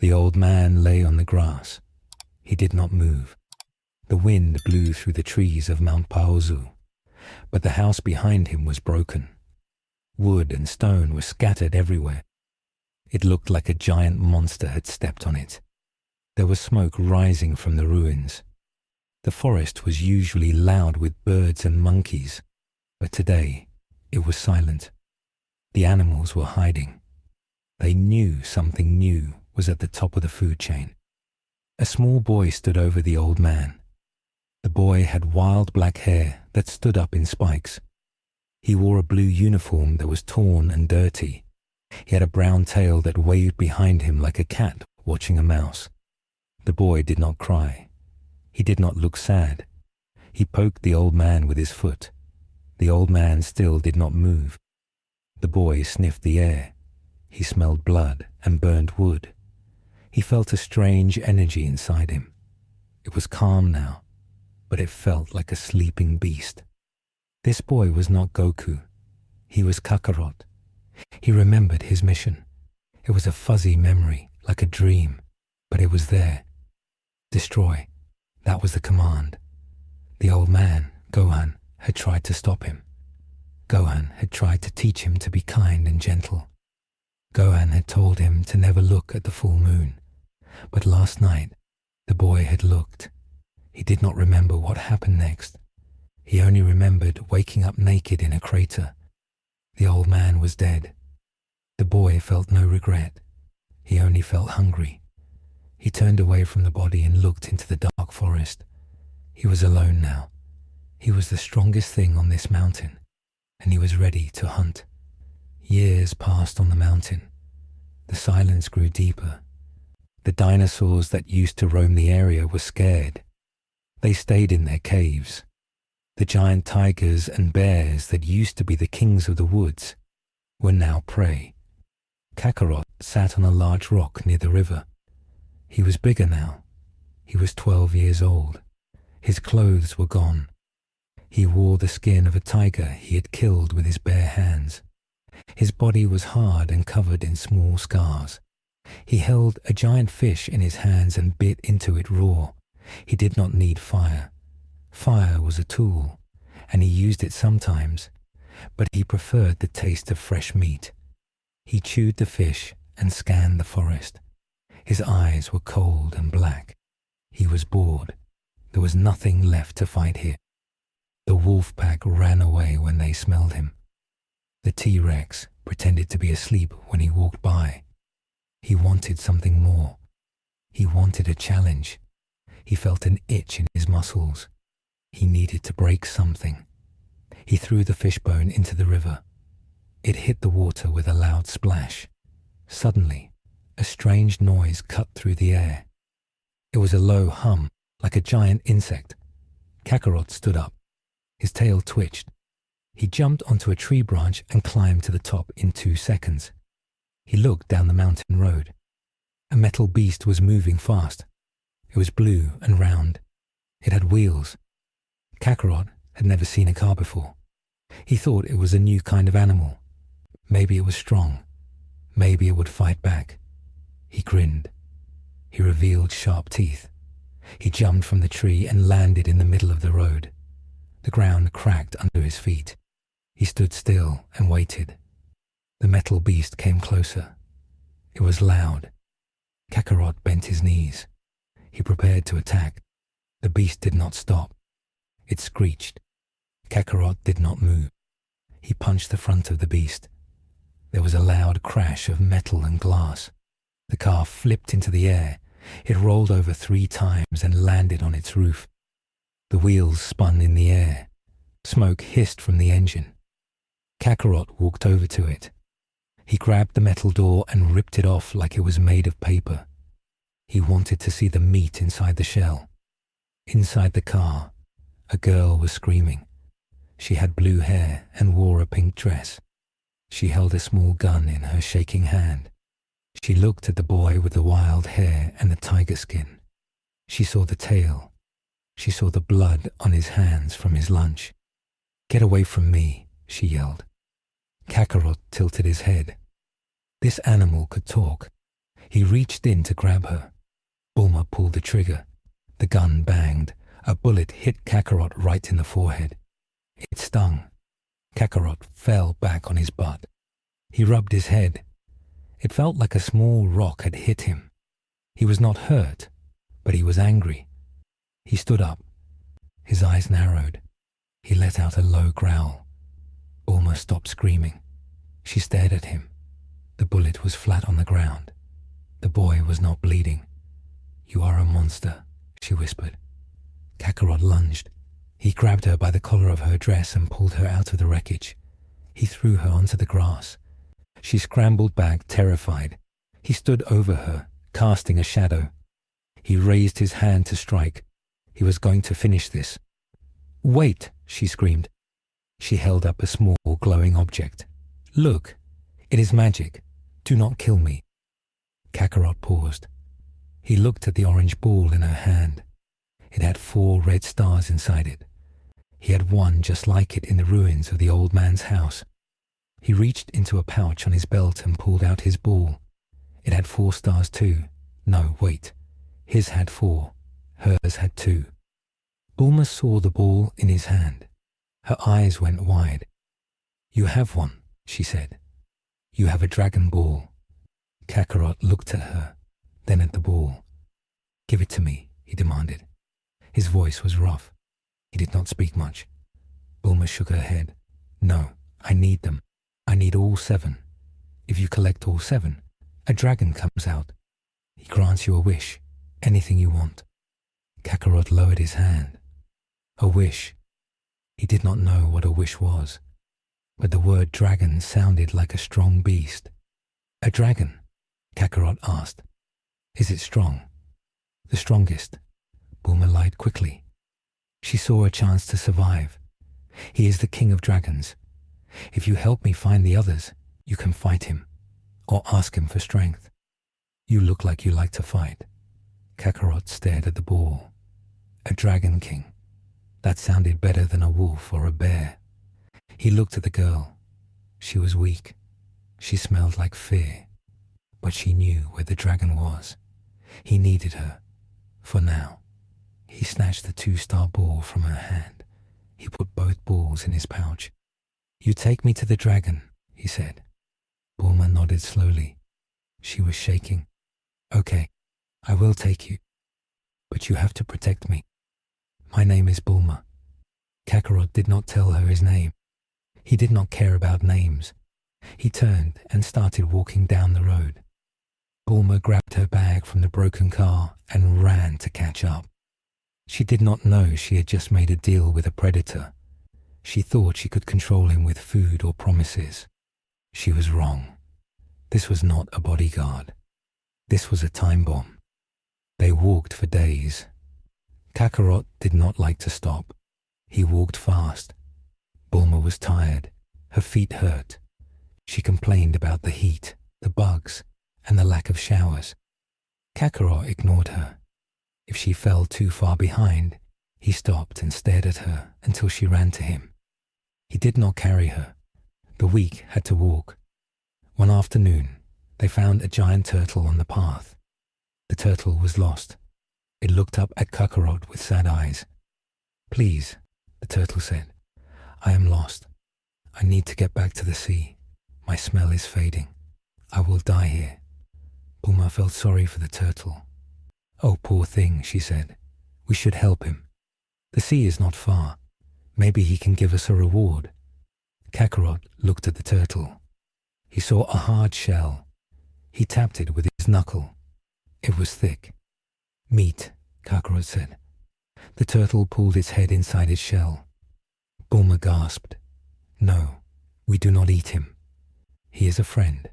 The old man lay on the grass. He did not move. The wind blew through the trees of Mount Paozu, but the house behind him was broken. Wood and stone were scattered everywhere. It looked like a giant monster had stepped on it. There was smoke rising from the ruins. The forest was usually loud with birds and monkeys, but today it was silent. The animals were hiding. They knew something new was at the top of the food chain. A small boy stood over the old man. The boy had wild black hair that stood up in spikes. He wore a blue uniform that was torn and dirty. He had a brown tail that waved behind him like a cat watching a mouse. The boy did not cry. He did not look sad. He poked the old man with his foot. The old man still did not move. The boy sniffed the air. He smelled blood and burned wood. He felt a strange energy inside him. It was calm now, but it felt like a sleeping beast. This boy was not Goku. He was Kakarot. He remembered his mission. It was a fuzzy memory, like a dream, but it was there. Destroy. That was the command. The old man, Gohan, had tried to stop him. Gohan had tried to teach him to be kind and gentle. Gohan had told him to never look at the full moon. But last night, the boy had looked. He did not remember what happened next. He only remembered waking up naked in a crater. The old man was dead. The boy felt no regret. He only felt hungry. He turned away from the body and looked into the dark forest. He was alone now. He was the strongest thing on this mountain, and he was ready to hunt. Years passed on the mountain. The silence grew deeper. The dinosaurs that used to roam the area were scared. They stayed in their caves. The giant tigers and bears that used to be the kings of the woods were now prey. Kakarot sat on a large rock near the river. He was bigger now. He was 12 years old. His clothes were gone. He wore the skin of a tiger he had killed with his bare hands. His body was hard and covered in small scars. He held a giant fish in his hands and bit into it raw. He did not need fire. Fire was a tool, and he used it sometimes, but he preferred the taste of fresh meat. He chewed the fish and scanned the forest. His eyes were cold and black. He was bored. There was nothing left to fight here. The wolf pack ran away when they smelled him. The T-Rex pretended to be asleep when he walked by. He wanted something more. He wanted a challenge. He felt an itch in his muscles. He needed to break something. He threw the fishbone into the river. It hit the water with a loud splash. Suddenly, a strange noise cut through the air. It was a low hum, like a giant insect. Kakarot stood up. His tail twitched. He jumped onto a tree branch and climbed to the top in 2 seconds. He looked down the mountain road. A metal beast was moving fast. It was blue and round. It had wheels. Kakarot had never seen a car before. He thought it was a new kind of animal. Maybe it was strong. Maybe it would fight back. He grinned. He revealed sharp teeth. He jumped from the tree and landed in the middle of the road. The ground cracked under his feet. He stood still and waited. The metal beast came closer. It was loud. Kakarot bent his knees. He prepared to attack. The beast did not stop. It screeched. Kakarot did not move. He punched the front of the beast. There was a loud crash of metal and glass. The car flipped into the air. It rolled over 3 times and landed on its roof. The wheels spun in the air. Smoke hissed from the engine. Kakarot walked over to it. He grabbed the metal door and ripped it off like it was made of paper. He wanted to see the meat inside the shell. Inside the car, a girl was screaming. She had blue hair and wore a pink dress. She held a small gun in her shaking hand. She looked at the boy with the wild hair and the tiger skin. She saw the tail. She saw the blood on his hands from his lunch. "Get away from me," she yelled. Kakarot tilted his head. This animal could talk. He reached in to grab her. Bulma pulled the trigger. The gun banged. A bullet hit Kakarot right in the forehead. It stung. Kakarot fell back on his butt. He rubbed his head. It felt like a small rock had hit him. He was not hurt, but he was angry. He stood up. His eyes narrowed. He let out a low growl. Bulma stopped screaming. She stared at him. The bullet was flat on the ground. The boy was not bleeding. "You are a monster," she whispered. Kakarot lunged. He grabbed her by the collar of her dress and pulled her out of the wreckage. He threw her onto the grass. She scrambled back, terrified. He stood over her, casting a shadow. He raised his hand to strike. He was going to finish this. "Wait!" she screamed. She held up a small, glowing object. "Look! It is magic. Do not kill me." Kakarot paused. He looked at the orange ball in her hand. It had 4 red stars inside it. He had one just like it in the ruins of the old man's house. He reached into a pouch on his belt and pulled out his ball. It had 4 stars too. No, wait. His had 4. Hers had 2. Bulma saw the ball in his hand. Her eyes went wide. "You have one," she said. "You have a dragon ball." Kakarot looked at her, then at the ball. "Give it to me," he demanded. His voice was rough. He did not speak much. Bulma shook her head. "No, I need them. I need all 7. If you collect all 7, a dragon comes out. He grants you a wish, anything you want." Kakarot lowered his hand. A wish. He did not know what a wish was, but the word dragon sounded like a strong beast. "A dragon?" Kakarot asked. "Is it strong?" "The strongest." Bulma lied quickly. She saw a chance to survive. "He is the king of dragons. If you help me find the others, you can fight him, or ask him for strength." "You look like you like to fight." Kakarot stared at the ball. A dragon king. That sounded better than a wolf or a bear. He looked at the girl. She was weak. She smelled like fear. But she knew where the dragon was. He needed her. For now. He snatched the 2-star ball from her hand. He put both balls in his pouch. "You take me to the dragon," he said. Bulma nodded slowly. She was shaking. "Okay, I will take you. But you have to protect me. My name is Bulma." Kakarot did not tell her his name. He did not care about names. He turned and started walking down the road. Bulma grabbed her bag from the broken car and ran to catch up. She did not know she had just made a deal with a predator. She thought she could control him with food or promises. She was wrong. This was not a bodyguard. This was a time bomb. They walked for days. Kakarot did not like to stop. He walked fast. Bulma was tired. Her feet hurt. She complained about the heat, the bugs, and the lack of showers. Kakarot ignored her. If she fell too far behind, he stopped and stared at her until she ran to him. He did not carry her. The weak had to walk. One afternoon, they found a giant turtle on the path. The turtle was lost. It looked up at Kakarot with sad eyes. "Please," the turtle said, "I am lost. I need to get back to the sea. My smell is fading. I will die here." Bulma felt sorry for the turtle. "Oh, poor thing," she said. "We should help him. The sea is not far. Maybe he can give us a reward." Kakarot looked at the turtle. He saw a hard shell. He tapped it with his knuckle. It was thick. "Meat," Kakarot said. The turtle pulled its head inside its shell. Bulma gasped. "No, we do not eat him. He is a friend."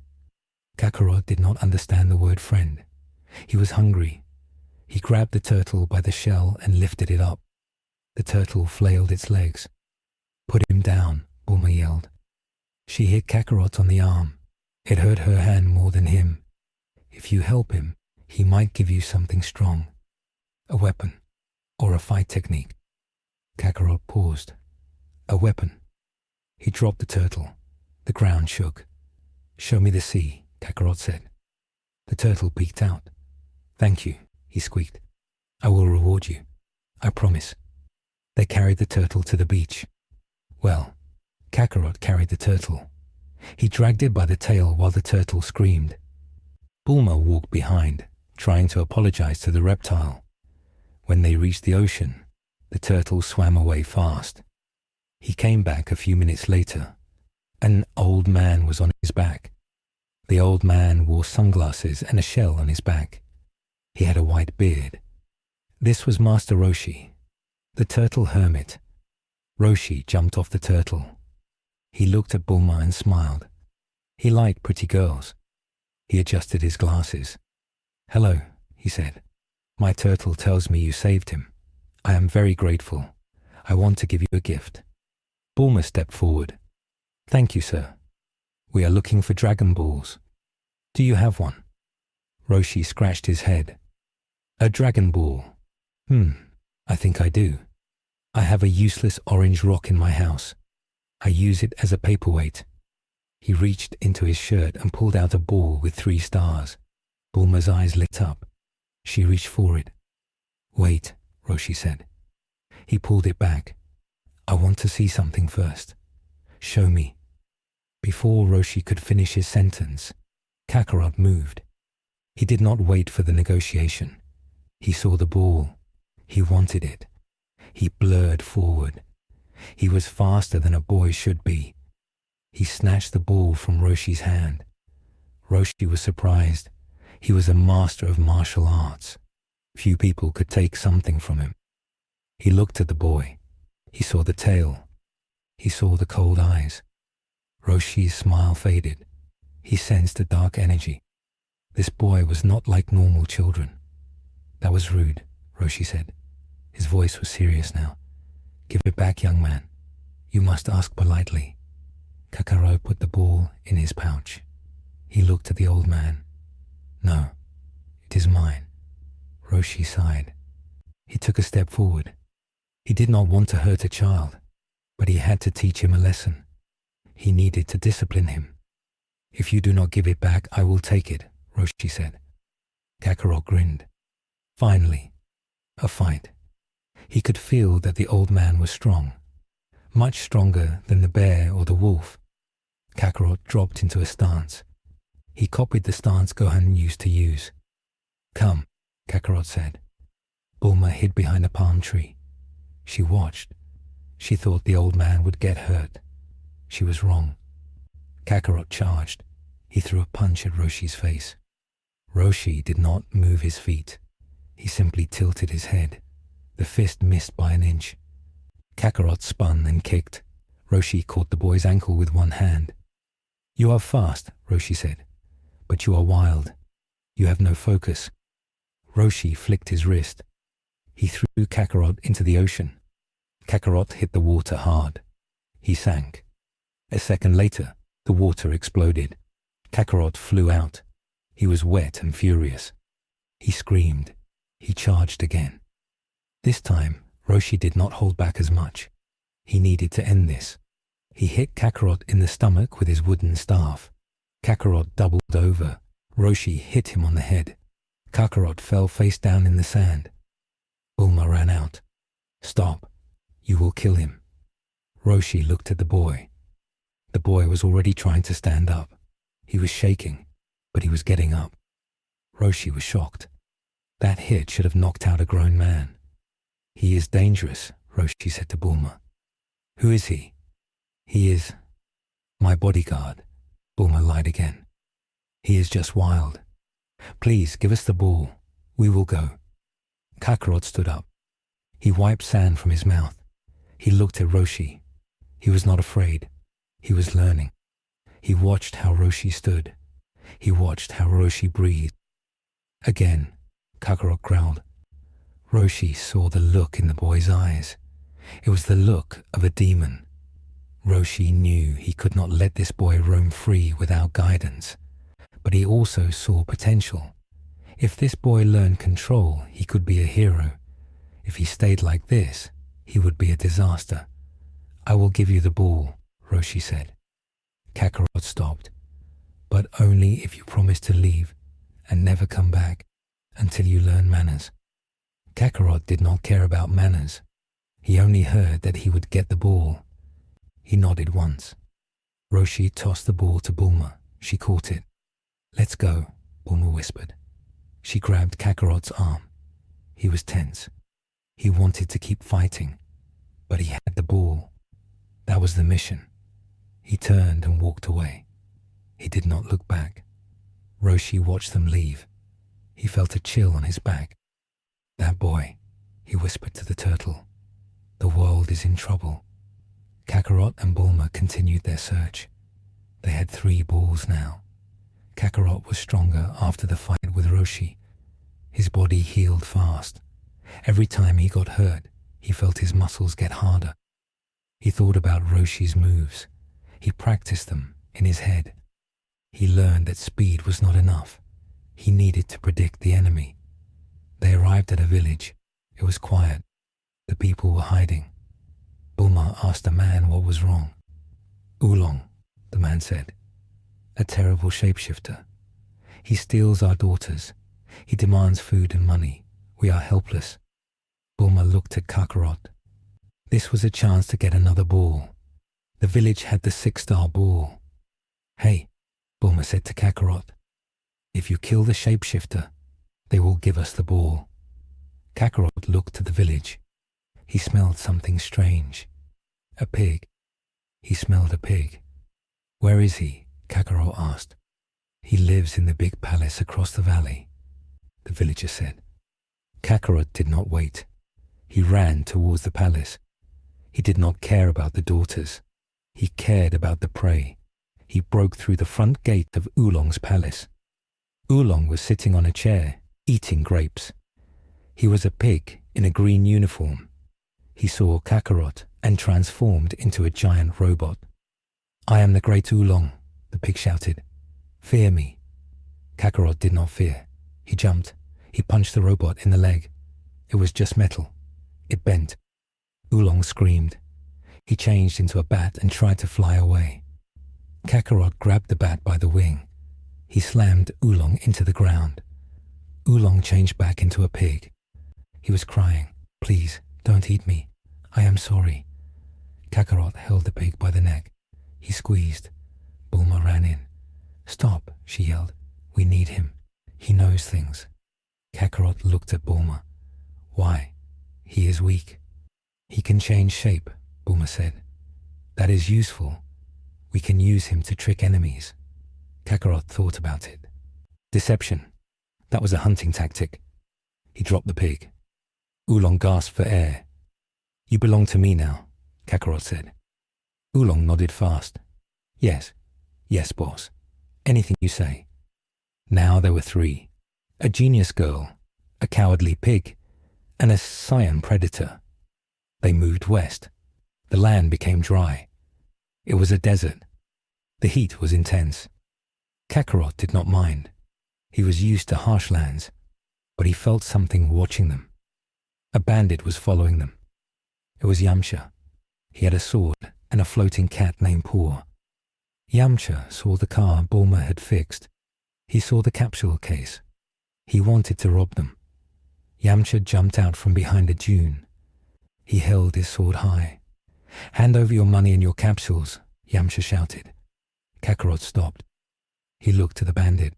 Kakarot did not understand the word friend. He was hungry. He grabbed the turtle by the shell and lifted it up. The turtle flailed its legs. "Put him down," Bulma yelled. She hit Kakarot on the arm. It hurt her hand more than him. "If you help him, he might give you something strong. A weapon, or a fight technique." Kakarot paused. "A weapon." He dropped the turtle. The ground shook. "Show me the sea," Kakarot said. The turtle peeked out. "Thank you," he squeaked. "I will reward you. I promise." They carried the turtle to the beach. Well, Kakarot carried the turtle. He dragged it by the tail while the turtle screamed. Bulma walked behind, trying to apologize to the reptile. When they reached the ocean, the turtle swam away fast. He came back a few minutes later. An old man was on his back. The old man wore sunglasses and a shell on his back. He had a white beard. This was Master Roshi, the turtle hermit. Roshi jumped off the turtle. He looked at Bulma and smiled. He liked pretty girls. He adjusted his glasses. "Hello," he said. "My turtle tells me you saved him. I am very grateful. I want to give you a gift." Bulma stepped forward. "Thank you, sir. We are looking for Dragon Balls. Do you have one?" Roshi scratched his head. "A Dragon Ball? I think I do. I have a useless orange rock in my house. I use it as a paperweight." He reached into his shirt and pulled out a ball with 3 stars. Bulma's eyes lit up. She reached for it. "Wait," Roshi said. He pulled it back. "I want to see something first. Show me." Before Roshi could finish his sentence, Kakarot moved. He did not wait for the negotiation. He saw the ball. He wanted it. He blurred forward. He was faster than a boy should be. He snatched the ball from Roshi's hand. Roshi was surprised. He was a master of martial arts. Few people could take something from him. He looked at the boy. He saw the tail. He saw the cold eyes. Roshi's smile faded. He sensed a dark energy. This boy was not like normal children. "That was rude," Roshi said. His voice was serious now. "Give it back, young man. You must ask politely." Kakarot put the ball in his pouch. He looked at the old man. "No, it is mine." Roshi sighed. He took a step forward. He did not want to hurt a child, but he had to teach him a lesson. He needed to discipline him. "If you do not give it back, I will take it," Roshi said. Kakarot grinned. Finally, a fight. He could feel that the old man was strong, much stronger than the bear or the wolf. Kakarot dropped into a stance. He copied the stance Gohan used to use. "Come," Kakarot said. Bulma hid behind a palm tree. She watched. She thought the old man would get hurt. She was wrong. Kakarot charged. He threw a punch at Roshi's face. Roshi did not move his feet. He simply tilted his head. The fist missed by an inch. Kakarot spun and kicked. Roshi caught the boy's ankle with one hand. "You are fast," Roshi said, "but you are wild. You have no focus." Roshi flicked his wrist. He threw Kakarot into the ocean. Kakarot hit the water hard. He sank. A second later, the water exploded. Kakarot flew out. He was wet and furious. He screamed. He charged again. This time, Roshi did not hold back as much. He needed to end this. He hit Kakarot in the stomach with his wooden staff. Kakarot doubled over. Roshi hit him on the head. Kakarot fell face down in the sand. Bulma ran out. "Stop. You will kill him." Roshi looked at the boy. The boy was already trying to stand up. He was shaking, but he was getting up. Roshi was shocked. That hit should have knocked out a grown man. "He is dangerous," Roshi said to Bulma. "Who is he?" "He is my bodyguard," Bulma lied again. "He is just wild. Please give us the ball. We will go." Kakarot stood up. He wiped sand from his mouth. He looked at Roshi. He was not afraid. He was learning. He watched how Roshi stood. He watched how Roshi breathed. Again, Kakarot growled. Roshi saw the look in the boy's eyes. It was the look of a demon. Roshi knew he could not let this boy roam free without guidance, but he also saw potential. If this boy learned control, he could be a hero. If he stayed like this, he would be a disaster. "I will give you the ball," Roshi said. Kakarot stopped. "But only if you promise to leave and never come back until you learn manners. Kakarot did not care about manners. He only heard that he would get the ball. He nodded once. Roshi tossed the ball to Bulma. She caught it. "Let's go," Bulma whispered. She grabbed Kakarot's arm. He was tense. He wanted to keep fighting, but he had the ball. That was the mission. He turned and walked away. He did not look back. Roshi watched them leave. He felt a chill on his back. "That boy," he whispered to the turtle. "The world is in trouble." Kakarot and Bulma continued their search. They had 3 balls now. Kakarot was stronger after the fight with Roshi. His body healed fast. Every time he got hurt, he felt his muscles get harder. He thought about Roshi's moves. He practiced them in his head. He learned that speed was not enough. He needed to predict the enemy. They arrived at a village. It was quiet. The people were hiding. Bulma asked a man what was wrong. "Oolong," the man said. "A terrible shapeshifter. He steals our daughters. He demands food and money. We are helpless." Bulma looked at Kakarot. This was a chance to get another ball. The village had the 6-star ball. "Hey," Bulma said to Kakarot, "if you kill the shapeshifter, they will give us the ball." Kakarot looked to the village. He smelled something strange. A pig. He smelled a pig. "Where is he?" Kakarot asked. "He lives in the big palace across the valley," the villager said. Kakarot did not wait. He ran towards the palace. He did not care about the daughters. He cared about the prey. He broke through the front gate of Oolong's palace. Oolong was sitting on a chair, eating grapes. He was a pig in a green uniform. He saw Kakarot and transformed into a giant robot. "I am the great Oolong," the pig shouted. "Fear me." Kakarot did not fear. He jumped. He punched the robot in the leg. It was just metal. It bent. Oolong screamed. He changed into a bat and tried to fly away. Kakarot grabbed the bat by the wing. He slammed Oolong into the ground. Oolong changed back into a pig. He was crying. "Please, don't eat me. I am sorry." Kakarot held the pig by the neck. He squeezed. Bulma ran in. "Stop," she yelled. "We need him. He knows things." Kakarot looked at Bulma. "Why? He is weak." "He can change shape," Bulma said. "That is useful. We can use him to trick enemies." Kakarot thought about it. Deception. That was a hunting tactic. He dropped the pig. Oolong gasped for air. "You belong to me now," Kakarot said. Oolong nodded fast. Yes, boss. Anything you say." Now there were 3. A genius girl, a cowardly pig, and a Saiyan predator. They moved west. The land became dry. It was a desert. The heat was intense. Kakarot did not mind. He was used to harsh lands, but he felt something watching them. A bandit was following them. It was Yamcha. He had a sword and a floating cat named Paw. Yamcha saw the car Bulma had fixed. He saw the capsule case. He wanted to rob them. Yamcha jumped out from behind a dune. He held his sword high. "Hand over your money and your capsules," Yamcha shouted. Kakarot stopped. He looked to the bandit.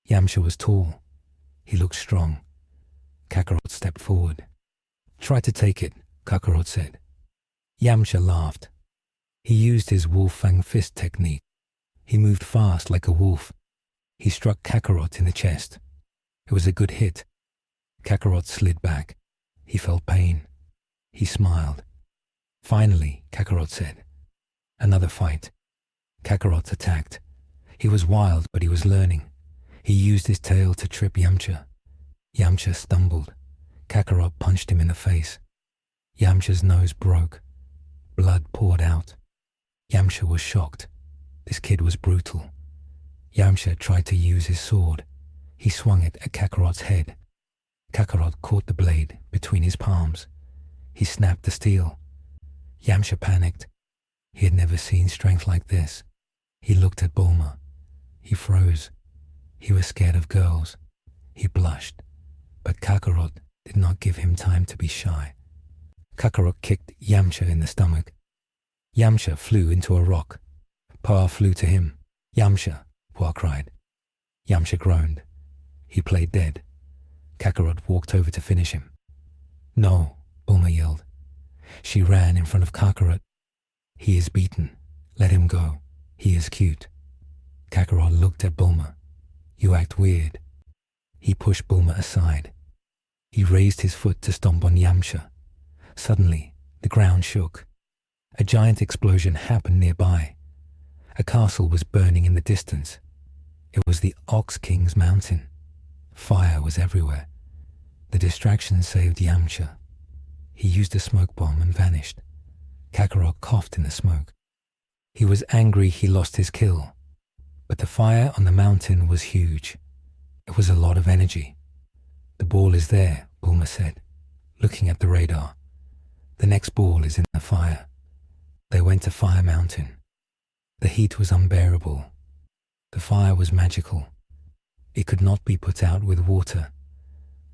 Yamcha was tall. He looked strong. Kakarot stepped forward. "Try to take it," Kakarot said. Yamcha laughed. He used his wolf-fang fist technique. He moved fast like a wolf. He struck Kakarot in the chest. It was a good hit. Kakarot slid back. He felt pain. He smiled. "Finally," Kakarot said. Another fight. Kakarot attacked. He was wild, but he was learning. He used his tail to trip Yamcha. Yamcha stumbled. Kakarot punched him in the face. Yamcha's nose broke. Blood poured out. Yamcha was shocked. This kid was brutal. Yamcha tried to use his sword. He swung it at Kakarot's head. Kakarot caught the blade between his palms. He snapped the steel. Yamcha panicked. He had never seen strength like this. He looked at Bulma. He froze. He was scared of girls. He blushed, but Kakarot did not give him time to be shy. Kakarot kicked Yamcha in the stomach. Yamcha flew into a rock. Pa flew to him. "Yamcha," Pa cried. Yamcha groaned. He played dead. Kakarot walked over to finish him. "No," Bulma yelled. She ran in front of Kakarot. "He is beaten. Let him go. He is cute." Kakarot looked at Bulma. "You act weird." He pushed Bulma aside. He raised his foot to stomp on Yamcha. Suddenly, the ground shook. A giant explosion happened nearby. A castle was burning in the distance. It was the Ox King's mountain. Fire was everywhere. The distraction saved Yamcha. He used a smoke bomb and vanished. Kakarot coughed in the smoke. He was angry he lost his kill. But the fire on the mountain was huge. It was a lot of energy. "The ball is there," Bulma said, looking at the radar. "The next ball is in the fire." They went to Fire Mountain. The heat was unbearable. The fire was magical. It could not be put out with water.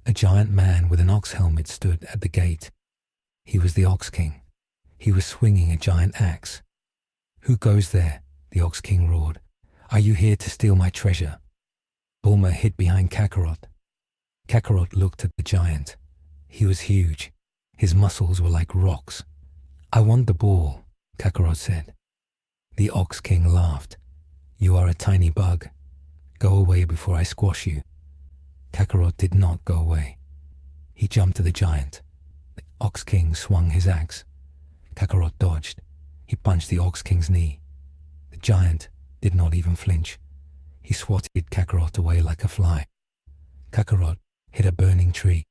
A giant man with an ox helmet stood at the gate. He was the Ox King. He was swinging a giant axe. "Who goes there?" the Ox King roared. "Are you here to steal my treasure?" Bulma hid behind Kakarot. Kakarot looked at the giant. He was huge. His muscles were like rocks. "I want the ball," Kakarot said. The Ox King laughed. "You are a tiny bug. Go away before I squash you." Kakarot did not go away. He jumped to the giant. The Ox King swung his axe. Kakarot dodged. He punched the Ox King's knee. The giant did not even flinch. He swatted Kakarot away like a fly. Kakarot hit a burning tree.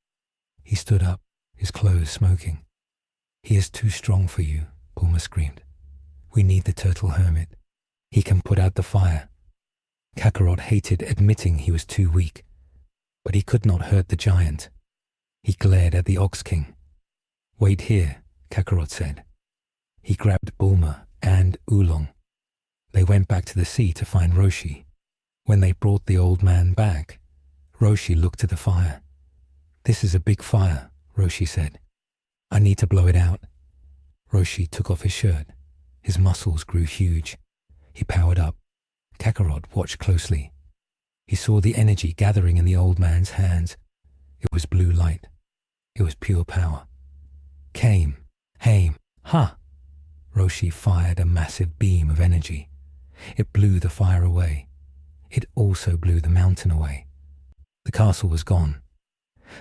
He stood up, his clothes smoking. "He is too strong for you," Bulma screamed. "We need the turtle hermit. He can put out the fire." Kakarot hated admitting he was too weak, but he could not hurt the giant. He glared at the Ox King. "Wait here," Kakarot said. He grabbed Bulma and Oolong. They went back to the sea to find Roshi. When they brought the old man back, Roshi looked at the fire. "This is a big fire," Roshi said. "I need to blow it out." Roshi took off his shirt. His muscles grew huge. He powered up. Kakarot watched closely. He saw the energy gathering in the old man's hands. It was blue light. It was pure power. "Came, Haim, ha!" Roshi fired a massive beam of energy. It blew the fire away. It also blew the mountain away. The castle was gone.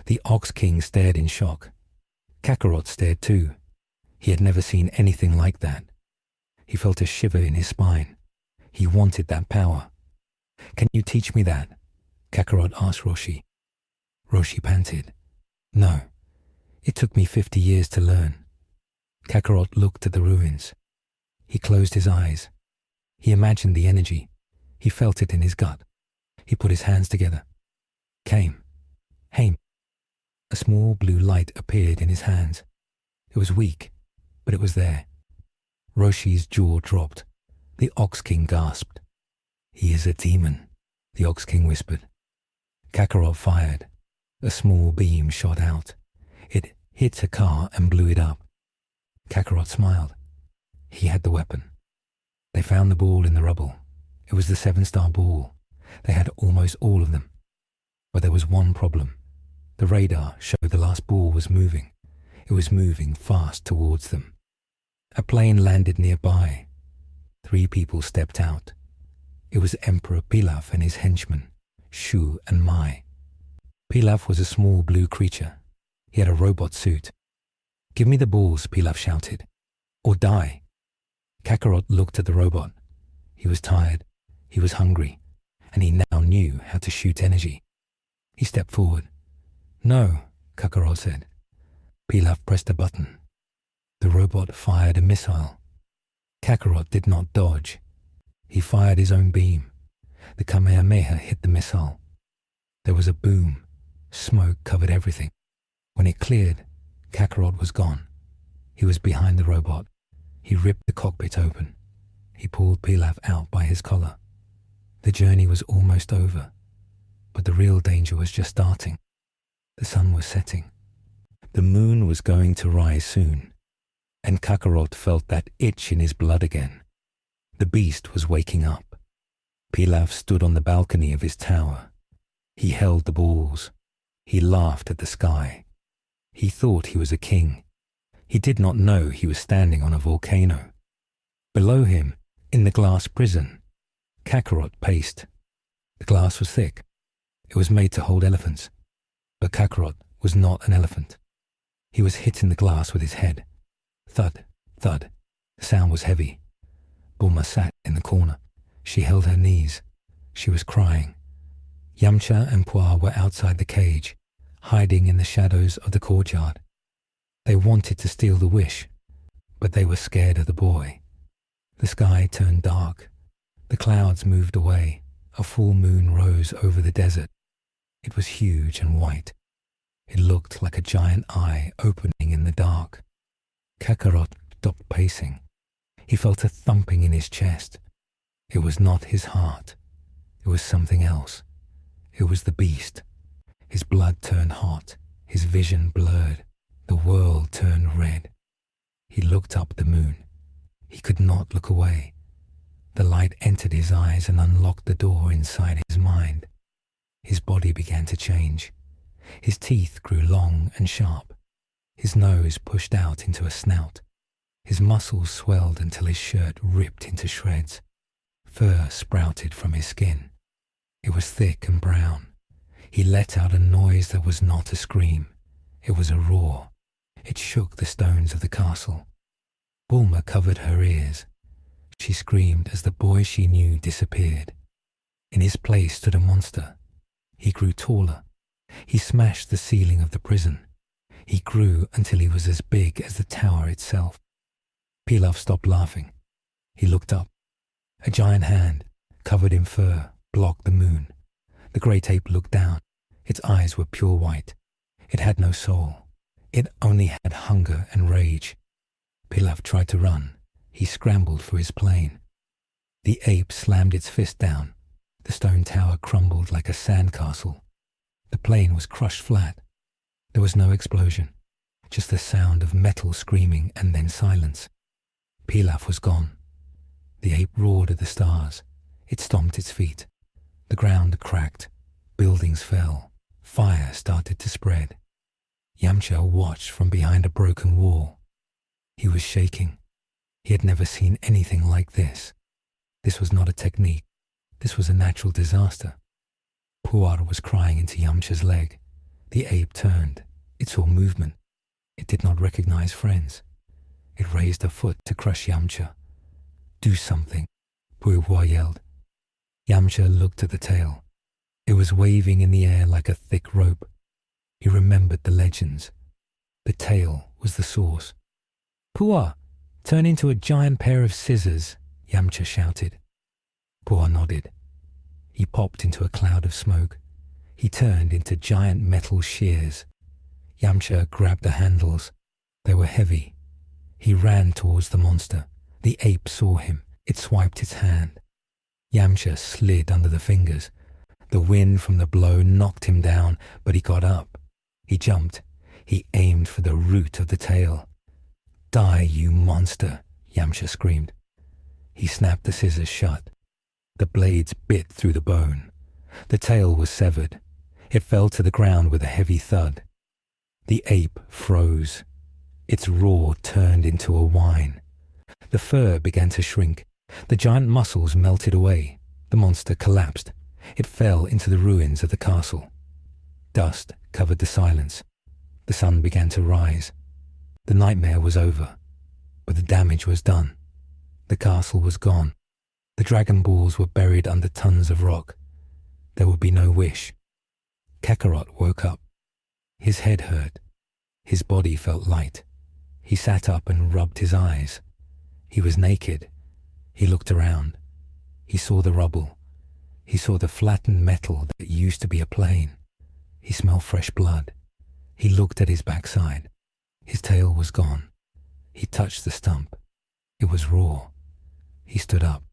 The Ox King stared in shock. Kakarot stared too. He had never seen anything like that. He felt a shiver in his spine. He wanted that power. "Can you teach me that?" Kakarot asked Roshi. Roshi panted. "No. It took me 50 years to learn." Kakarot looked at the ruins. He closed his eyes. He imagined the energy. He felt it in his gut. He put his hands together. "Came. Haim." A small blue light appeared in his hands. It was weak, but it was there. Roshi's jaw dropped. The Ox King gasped. "He is a demon," the Ox King whispered. Kakarot fired. A small beam shot out. It hit a car and blew it up. Kakarot smiled. He had the weapon. They found the ball in the rubble. It was the 7-star ball. They had almost all of them. But there was one problem. The radar showed the last ball was moving. It was moving fast towards them. A plane landed nearby. 3 people stepped out. It was Emperor Pilaf and his henchmen, Shu and Mai. Pilaf was a small blue creature. He had a robot suit. "Give me the balls," Pilaf shouted, "or die." Kakarot looked at the robot. He was tired. He was hungry. And he now knew how to shoot energy. He stepped forward. "No," Kakarot said. Pilaf pressed a button. The robot fired a missile. Kakarot did not dodge. He fired his own beam. The Kamehameha hit the missile. There was a boom. Smoke covered everything. When it cleared, Kakarot was gone. He was behind the robot. He ripped the cockpit open. He pulled Pilaf out by his collar. The journey was almost over. But the real danger was just starting. The sun was setting. The moon was going to rise soon, and Kakarot felt that itch in his blood again. The beast was waking up. Pilaf stood on the balcony of his tower. He held the balls. He laughed at the sky. He thought he was a king. He did not know he was standing on a volcano. Below him, in the glass prison, Kakarot paced. The glass was thick. It was made to hold elephants. But Kakarot was not an elephant. He was hitting the glass with his head. Thud, thud. The sound was heavy. Bulma sat in the corner. She held her knees. She was crying. Yamcha and Puar were outside the cage, hiding in the shadows of the courtyard. They wanted to steal the wish, but they were scared of the boy. The sky turned dark. The clouds moved away. A full moon rose over the desert. It was huge and white. It looked like a giant eye opening in the dark. Kakarot stopped pacing. He felt a thumping in his chest. It was not his heart. It was something else. It was the beast. His blood turned hot. His vision blurred. The world turned red. He looked up at the moon. He could not look away. The light entered his eyes and unlocked the door inside his mind. His body began to change. His teeth grew long and sharp. His nose pushed out into a snout. His muscles swelled until his shirt ripped into shreds. Fur sprouted from his skin. It was thick and brown. He let out a noise that was not a scream. It was a roar. It shook the stones of the castle. Bulma covered her ears. She screamed as the boy she knew disappeared. In his place stood a monster. He grew taller. He smashed the ceiling of the prison. He grew until he was as big as the tower itself. Pilaf stopped laughing. He looked up. A giant hand, covered in fur, blocked the moon. The great ape looked down. Its eyes were pure white. It had no soul. It only had hunger and rage. Pilaf tried to run. He scrambled for his plane. The ape slammed its fist down. The stone tower crumbled like a sandcastle. The plane was crushed flat. There was no explosion, just the sound of metal screaming and then silence. Pilaf was gone. The ape roared at the stars. It stomped its feet. The ground cracked. Buildings fell. Fire started to spread. Yamcha watched from behind a broken wall. He was shaking. He had never seen anything like this. This was not a technique. This was a natural disaster. Puar was crying into Yamcha's leg. The ape turned. It saw movement. It did not recognize friends. It raised a foot to crush Yamcha. Do something, Puar yelled. Yamcha looked at the tail. It was waving in the air like a thick rope. He remembered the legends. The tail was the source. Puar, turn into a giant pair of scissors, Yamcha shouted. Puar nodded. He popped into a cloud of smoke. He turned into giant metal shears. Yamcha grabbed the handles. They were heavy. He ran towards the monster. The ape saw him. It swiped its hand. Yamcha slid under the fingers. The wind from the blow knocked him down, but he got up. He jumped. He aimed for the root of the tail. Die, you monster, Yamcha screamed. He snapped the scissors shut. The blades bit through the bone. The tail was severed. It fell to the ground with a heavy thud. The ape froze. Its roar turned into a whine. The fur began to shrink. The giant muscles melted away. The monster collapsed. It fell into the ruins of the castle. Dust covered the silence. The sun began to rise. The nightmare was over, but the damage was done. The castle was gone. The Dragon Balls were buried under tons of rock. There would be no wish. Kakarot woke up. His head hurt. His body felt light. He sat up and rubbed his eyes. He was naked. He looked around. He saw the rubble. He saw the flattened metal that used to be a plane. He smelled fresh blood. He looked at his backside. His tail was gone. He touched the stump. It was raw. He stood up.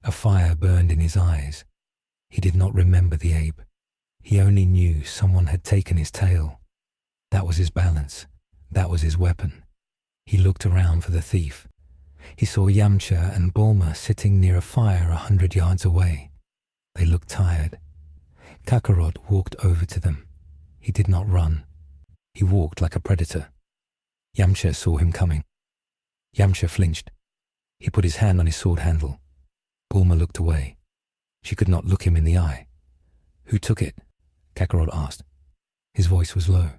A fire burned in his eyes. He did not remember the ape. He only knew someone had taken his tail. That was his balance. That was his weapon. He looked around for the thief. He saw Yamcha and Bulma sitting near a fire 100 yards away. They looked tired. Kakarot walked over to them. He did not run. He walked like a predator. Yamcha saw him coming. Yamcha flinched. He put his hand on his sword handle. Bulma looked away. She could not look him in the eye. "Who took it?" Kakarot asked. His voice was low.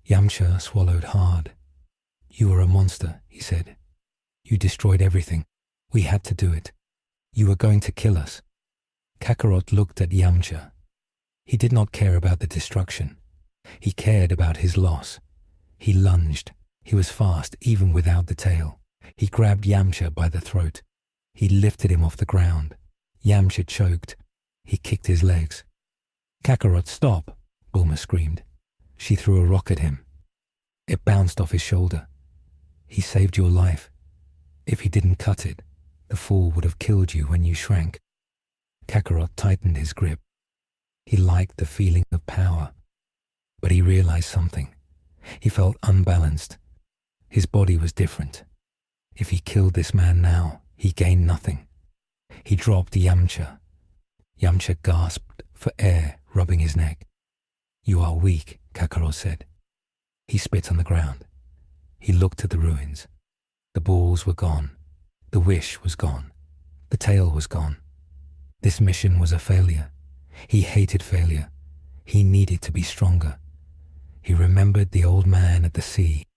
Yamcha swallowed hard. "You were a monster," he said. "You destroyed everything. We had to do it. You were going to kill us." Kakarot looked at Yamcha. He did not care about the destruction. He cared about his loss. He lunged. He was fast even without the tail. He grabbed Yamcha by the throat. He lifted him off the ground. Yamcha choked. He kicked his legs. "Kakarot, stop!" Bulma screamed. She threw a rock at him. It bounced off his shoulder. "He saved your life. If he didn't cut it, the fall would have killed you when you shrank." Kakarot tightened his grip. He liked the feeling of power. But he realized something. He felt unbalanced. His body was different. If he killed this man now, he gained nothing. He dropped Yamcha. Yamcha gasped for air, rubbing his neck. "You are weak," Kakarot said. He spit on the ground. He looked at the ruins. The balls were gone. The wish was gone. The tail was gone. This mission was a failure. He hated failure. He needed to be stronger. He remembered the old man at the sea,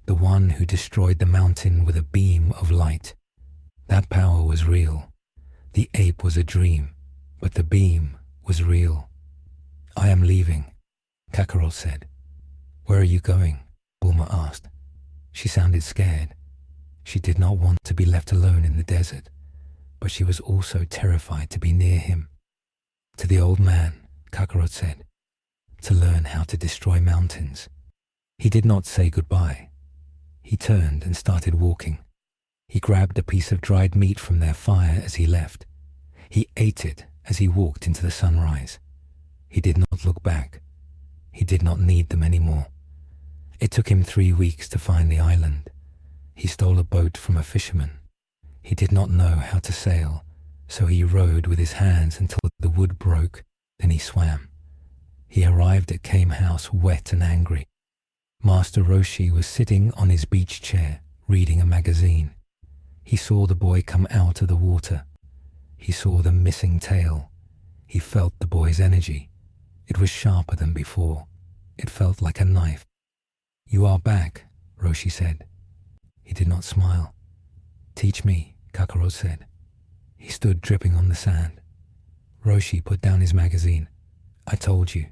the one who destroyed the mountain with a beam of light. That power was real. The ape was a dream, but the beam was real. "I am leaving," Kakarot said. "Where are you going?" Bulma asked. She sounded scared. She did not want to be left alone in the desert, but she was also terrified to be near him. "To the old man," Kakarot said, "to learn how to destroy mountains." He did not say goodbye. He turned and started walking. He grabbed a piece of dried meat from their fire as he left. He ate it as he walked into the sunrise. He did not look back. He did not need them anymore. It took him 3 weeks to find the island. He stole a boat from a fisherman. He did not know how to sail, so he rowed with his hands until the wood broke, then he swam. He arrived at Kame House wet and angry. Master Roshi was sitting on his beach chair, reading a magazine. He saw the boy come out of the water. He saw the missing tail. He felt the boy's energy. It was sharper than before. It felt like a knife. "You are back," Roshi said. He did not smile. "Teach me," Kakarot said. He stood dripping on the sand. Roshi put down his magazine. "I told you,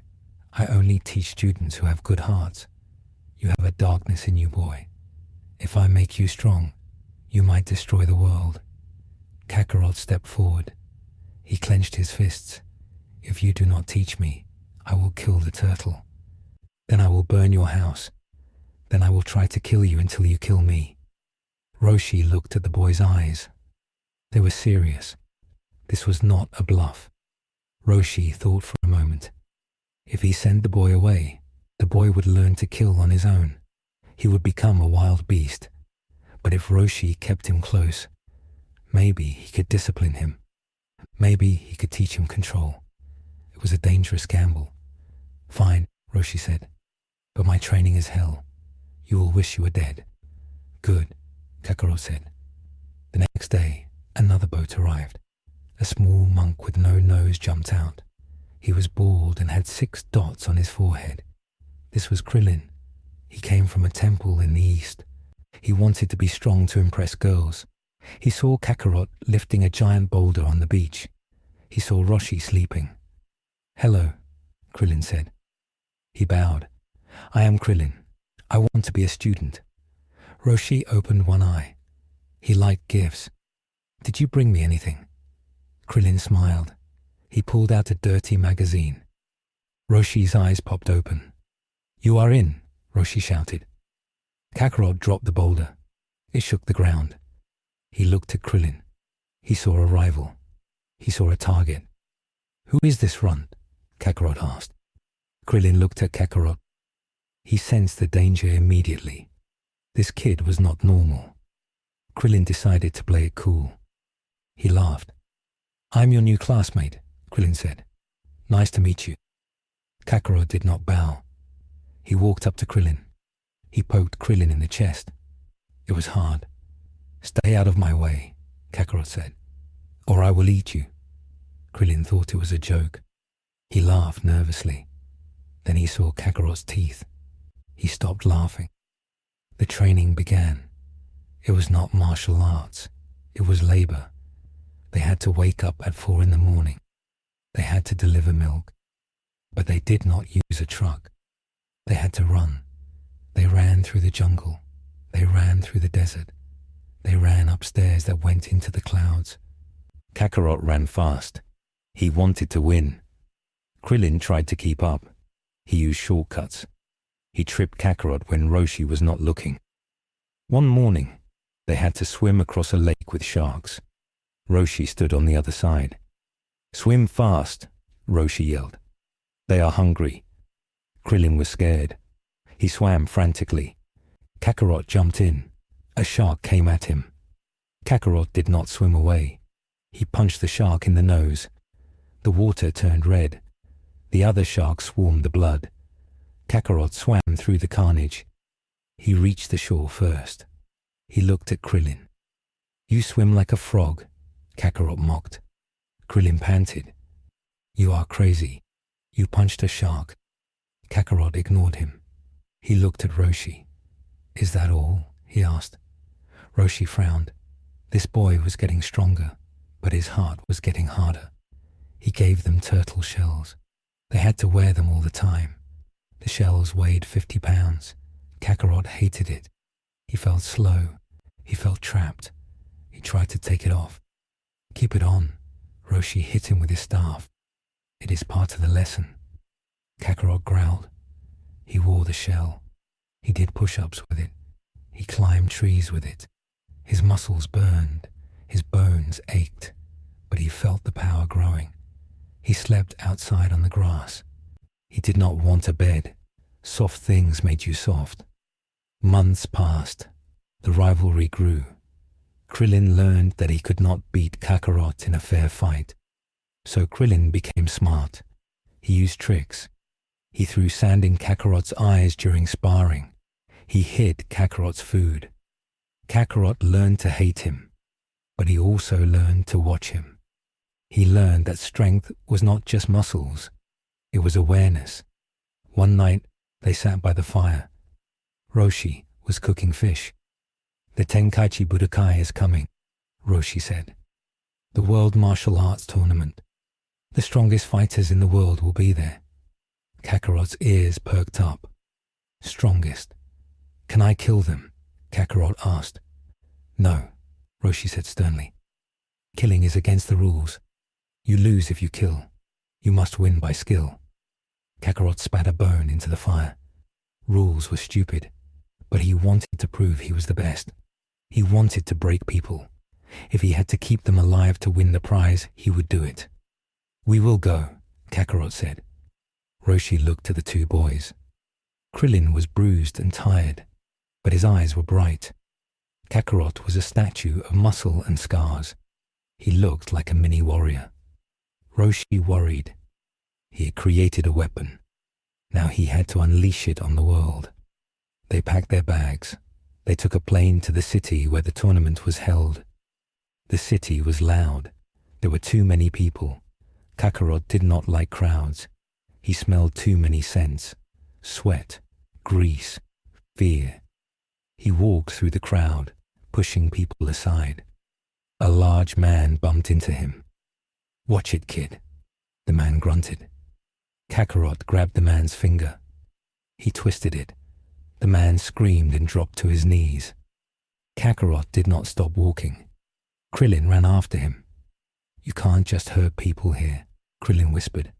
I only teach students who have good hearts. You have a darkness in you, boy. If I make you strong, you might destroy the world." Kakarot stepped forward. He clenched his fists. "If you do not teach me, I will kill the turtle. Then I will burn your house. Then I will try to kill you until you kill me." Roshi looked at the boy's eyes. They were serious. This was not a bluff. Roshi thought for a moment. If he sent the boy away, the boy would learn to kill on his own. He would become a wild beast. But if Roshi kept him close, maybe he could discipline him. Maybe he could teach him control. It was a dangerous gamble. "Fine," Roshi said. "But my training is hell. You will wish you were dead." "Good," Kakarot said. The next day, another boat arrived. A small monk with no nose jumped out. He was bald and had 6 dots on his forehead. This was Krillin. He came from a temple in the east. He wanted to be strong to impress girls. He saw Kakarot lifting a giant boulder on the beach. He saw Roshi sleeping. "Hello," Krillin said. He bowed. "I am Krillin. I want to be a student." Roshi opened one eye. He liked gifts. "Did you bring me anything?" Krillin smiled. He pulled out a dirty magazine. Roshi's eyes popped open. "You are in," Roshi shouted. Kakarot dropped the boulder. It shook the ground. He looked at Krillin. He saw a rival. He saw a target. "Who is this runt?" Kakarot asked. Krillin looked at Kakarot. He sensed the danger immediately. This kid was not normal. Krillin decided to play it cool. He laughed. "I'm your new classmate," Krillin said. "Nice to meet you." Kakarot did not bow. He walked up to Krillin. He poked Krillin in the chest. It was hard. "Stay out of my way," Kakarot said, "or I will eat you." Krillin thought it was a joke. He laughed nervously. Then he saw Kakarot's teeth. He stopped laughing. The training began. It was not martial arts. It was labor. They had to wake up at 4 in the morning. They had to deliver milk. But they did not use a truck. They had to run. They ran through the jungle. They ran through the desert. They ran upstairs that went into the clouds. Kakarot ran fast. He wanted to win. Krillin tried to keep up. He used shortcuts. He tripped Kakarot when Roshi was not looking. One morning, they had to swim across a lake with sharks. Roshi stood on the other side. "Swim fast," Roshi yelled. "They are hungry." Krillin was scared. He swam frantically. Kakarot jumped in. A shark came at him. Kakarot did not swim away. He punched the shark in the nose. The water turned red. The other shark swarmed the blood. Kakarot swam through the carnage. He reached the shore first. He looked at Krillin. "You swim like a frog," Kakarot mocked. Krillin panted. "You are crazy. You punched a shark." Kakarot ignored him. He looked at Roshi. "Is that all?" he asked. Roshi frowned. This boy was getting stronger, but his heart was getting harder. He gave them turtle shells. They had to wear them all the time. The shells weighed 50 pounds. Kakarot hated it. He felt slow. He felt trapped. He tried to take it off. "Keep it on." Roshi hit him with his staff. "It is part of the lesson." Kakarot growled. He wore the shell. He did push-ups with it. He climbed trees with it. His muscles burned. His bones ached. But he felt the power growing. He slept outside on the grass. He did not want a bed. Soft things made you soft. Months passed. The rivalry grew. Krillin learned that he could not beat Kakarot in a fair fight. So Krillin became smart. He used tricks. He threw sand in Kakarot's eyes during sparring. He hid Kakarot's food. Kakarot learned to hate him, but he also learned to watch him. He learned that strength was not just muscles. It was awareness. One night, they sat by the fire. Roshi was cooking fish. "The Tenkaichi Budokai is coming," Roshi said. "The World Martial Arts Tournament. The strongest fighters in the world will be there." Kakarot's ears perked up. "Strongest. Can I kill them?" Kakarot asked. "No," Roshi said sternly. "Killing is against the rules. You lose if you kill. You must win by skill." Kakarot spat a bone into the fire. Rules were stupid, but he wanted to prove he was the best. He wanted to break people. If he had to keep them alive to win the prize, he would do it. "We will go," Kakarot said. Roshi looked to the two boys. Krillin was bruised and tired, but his eyes were bright. Kakarot was a statue of muscle and scars. He looked like a mini warrior. Roshi worried. He had created a weapon. Now he had to unleash it on the world. They packed their bags. They took a plane to the city where the tournament was held. The city was loud. There were too many people. Kakarot did not like crowds. He smelled too many scents. Sweat, grease, fear. He walked through the crowd, pushing people aside. A large man bumped into him. "Watch it, kid," the man grunted. Kakarot grabbed the man's finger. He twisted it. The man screamed and dropped to his knees. Kakarot did not stop walking. Krillin ran after him. "You can't just hurt people here," Krillin whispered.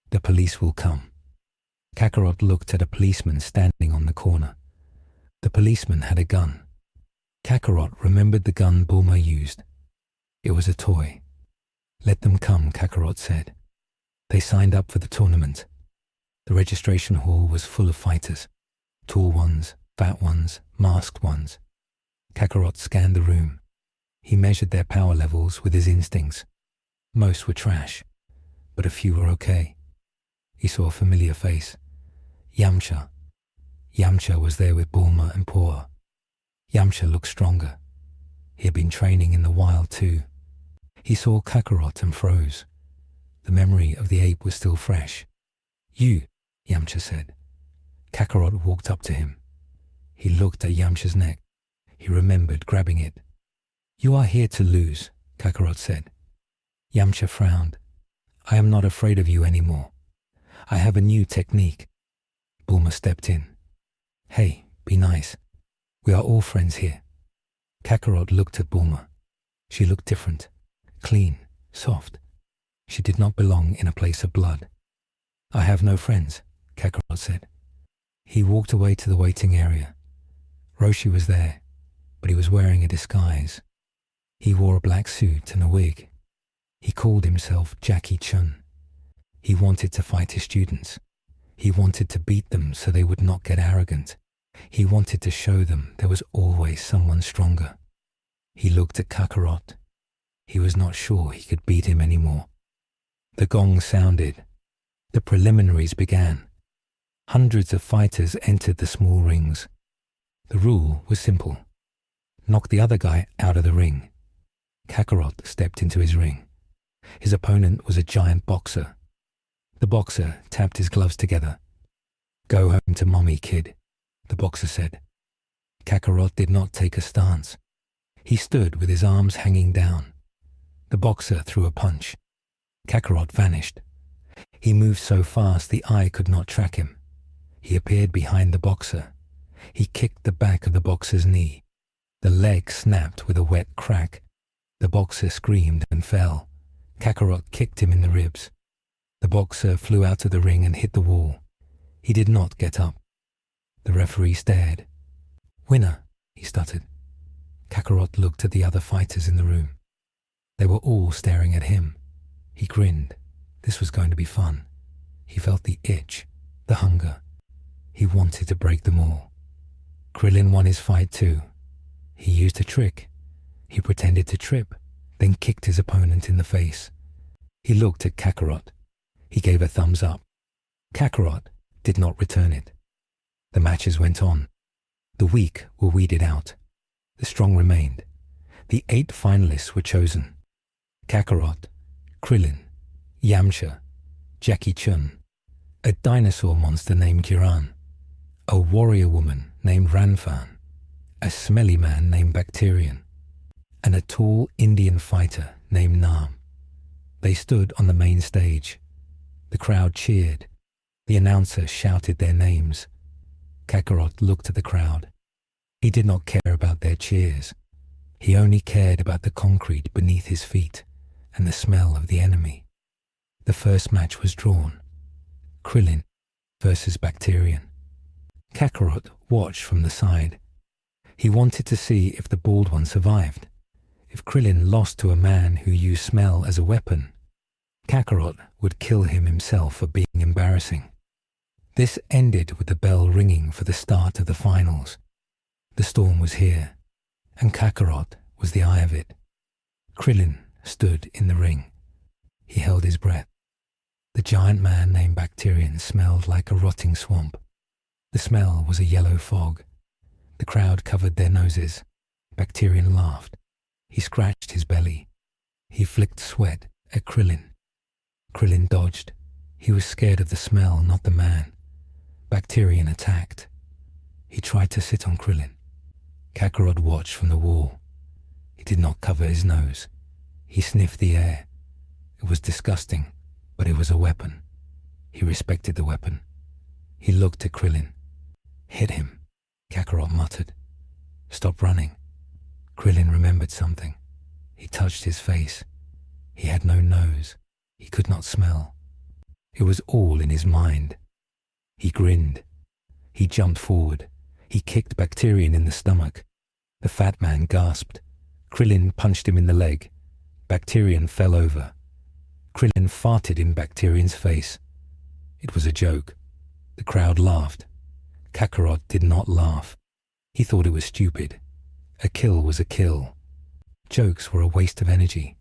"The police will come." Kakarot looked at a policeman standing on the corner. The policeman had a gun. Kakarot remembered the gun Bulma used. It was a toy. "Let them come," Kakarot said. They signed up for the tournament. The registration hall was full of fighters. Tall ones, fat ones, masked ones. Kakarot scanned the room. He measured their power levels with his instincts. Most were trash, but a few were okay. He saw a familiar face. Yamcha. Yamcha was there with Bulma and Porra. Yamcha looked stronger. He had been training in the wild too. He saw Kakarot and froze. The memory of the ape was still fresh. "You," Yamcha said. Kakarot walked up to him. He looked at Yamcha's neck. He remembered grabbing it. "You are here to lose," Kakarot said. Yamcha frowned. "I am not afraid of you anymore. I have a new technique." Bulma stepped in. "Hey, be nice. We are all friends here." Kakarot looked at Bulma. She looked different, clean, soft. She did not belong in a place of blood. "I have no friends," Kakarot said. He walked away to the waiting area. Roshi was there, but he was wearing a disguise. He wore a black suit and a wig. He called himself Jackie Chun. He wanted to fight his students. He wanted to beat them so they would not get arrogant. He wanted to show them there was always someone stronger. He looked at Kakarot. He was not sure he could beat him anymore. The gong sounded. The preliminaries began. Hundreds of fighters entered the small rings. The rule was simple. Knock the other guy out of the ring. Kakarot stepped into his ring. His opponent was a giant boxer. The boxer tapped his gloves together. "Go home to mommy, kid," the boxer said. Kakarot did not take a stance. He stood with his arms hanging down. The boxer threw a punch. Kakarot vanished. He moved so fast the eye could not track him. He appeared behind the boxer. He kicked the back of the boxer's knee. The leg snapped with a wet crack. The boxer screamed and fell. Kakarot kicked him in the ribs. The boxer flew out of the ring and hit the wall. He did not get up. The referee stared. "Winner," he stuttered. Kakarot looked at the other fighters in the room. They were all staring at him. He grinned. This was going to be fun. He felt the itch, the hunger. He wanted to break them all. Krillin won his fight too. He used a trick. He pretended to trip, then kicked his opponent in the face. He looked at Kakarot. He gave a thumbs up. Kakarot did not return it. The matches went on. The weak were weeded out. The strong remained. The 8 finalists were chosen. Kakarot, Krillin, Yamcha, Jackie Chun, a dinosaur monster named Jiran, a warrior woman named Ranfan, a smelly man named Bacterian, and a tall Indian fighter named Nam. They stood on the main stage. The crowd cheered. The announcer shouted their names. Kakarot looked at the crowd. He did not care about their cheers. He only cared about the concrete beneath his feet and the smell of the enemy. The first match was drawn. Krillin versus Bacterian. Kakarot watched from the side. He wanted to see if the bald one survived. If Krillin lost to a man who used smell as a weapon, Kakarot would kill him himself for being embarrassing. This ended with the bell ringing for the start of the finals. The storm was here, and Kakarot was the eye of it. Krillin stood in the ring. He held his breath. The giant man named Bacterian smelled like a rotting swamp. The smell was a yellow fog. The crowd covered their noses. Bacterian laughed. He scratched his belly. He flicked sweat at Krillin. Krillin dodged. He was scared of the smell, not the man. Bacterian attacked. He tried to sit on Krillin. Kakarot watched from the wall. He did not cover his nose. He sniffed the air. It was disgusting, but it was a weapon. He respected the weapon. He looked at Krillin. "Hit him," Kakarot muttered. "Stop running." Krillin remembered something. He touched his face. He had no nose. He could not smell. It was all in his mind. He grinned. He jumped forward. He kicked Bacterian in the stomach. The fat man gasped. Krillin punched him in the leg. Bacterian fell over. Krillin farted in Bacterian's face. It was a joke. The crowd laughed. Kakarot did not laugh. He thought it was stupid. A kill was a kill. Jokes were a waste of energy.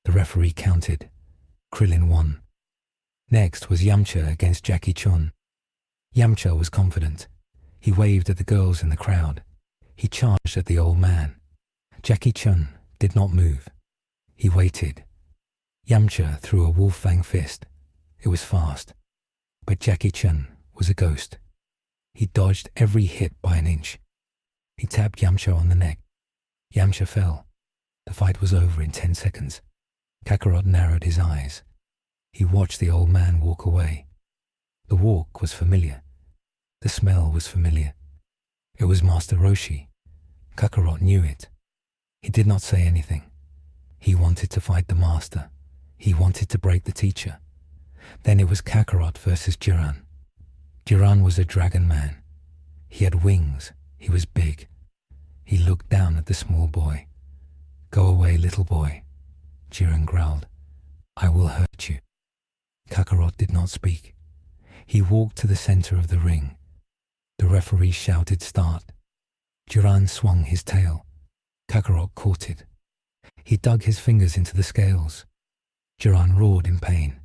The referee counted. Krillin won. Next was Yamcha against Jackie Chun. Yamcha was confident. He waved at the girls in the crowd. He charged at the old man. Jackie Chun did not move. He waited. Yamcha threw a wolf-fang fist. It was fast. But Jackie Chun was a ghost. He dodged every hit by an inch. He tapped Yamcha on the neck. Yamcha fell. The fight was over in 10 seconds. Kakarot narrowed his eyes. He watched the old man walk away. The walk was familiar. The smell was familiar. It was Master Roshi. Kakarot knew it. He did not say anything. He wanted to fight the master. He wanted to break the teacher. Then it was Kakarot versus Jiran. Jiran was a dragon man. He had wings. He was big. He looked down at the small boy. "Go away, little boy." Jiran growled. "I will hurt you." Kakarot did not speak. He walked to the center of the ring. The referee shouted start. Jiran swung his tail. Kakarot caught it. He dug his fingers into the scales. Jiran roared in pain.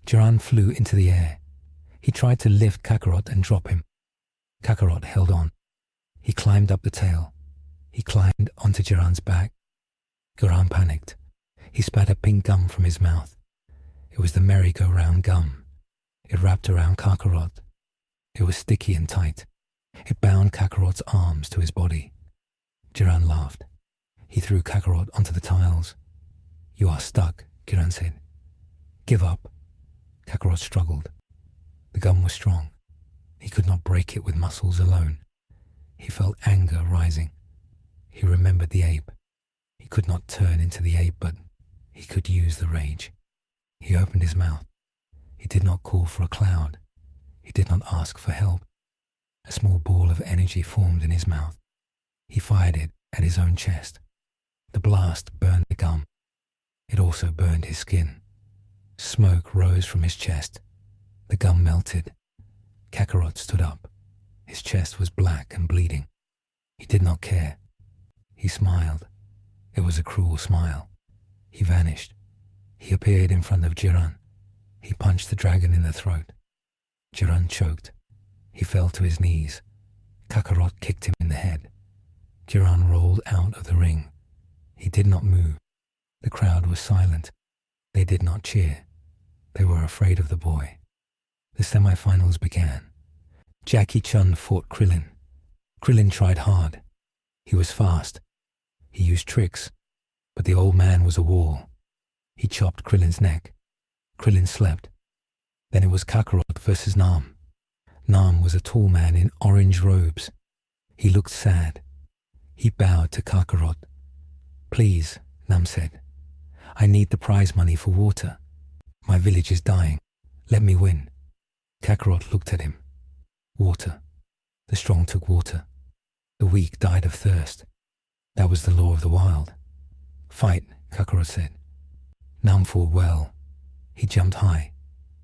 Jiran flew into the air. He tried to lift Kakarot and drop him. Kakarot held on. He climbed up the tail. He climbed onto Jiran's back. Jiran panicked. He spat a pink gum from his mouth. It was the merry-go-round gum. It wrapped around Kakarot. It was sticky and tight. It bound Kakarot's arms to his body. Jiran laughed. He threw Kakarot onto the tiles. "You are stuck," Jiran said. "Give up." Kakarot struggled. The gum was strong. He could not break it with muscles alone. He felt anger rising. He remembered the ape. He could not turn into the ape, but he could use the rage. He opened his mouth. He did not call for a cloud. He did not ask for help. A small ball of energy formed in his mouth. He fired it at his own chest. The blast burned the gum. It also burned his skin. Smoke rose from his chest. The gum melted. Kakarot stood up. His chest was black and bleeding. He did not care. He smiled. It was a cruel smile. He vanished. He appeared in front of Jiran. He punched the dragon in the throat. Jiran choked. He fell to his knees. Kakarot kicked him in the head. Jiran rolled out of the ring. He did not move. The crowd was silent. They did not cheer. They were afraid of the boy. The semifinals began. Jackie Chun fought Krillin. Krillin tried hard. He was fast. He used tricks, but the old man was a wall. He chopped Krillin's neck. Krillin slept. Then it was Kakarot versus Nam. Nam was a tall man in orange robes. He looked sad. He bowed to Kakarot. "Please," Nam said. "I need the prize money for water. My village is dying. Let me win." Kakarot looked at him. Water. The strong took water. The weak died of thirst. That was the law of the wild. "Fight," Kakarot said. Nam fought well. He jumped high.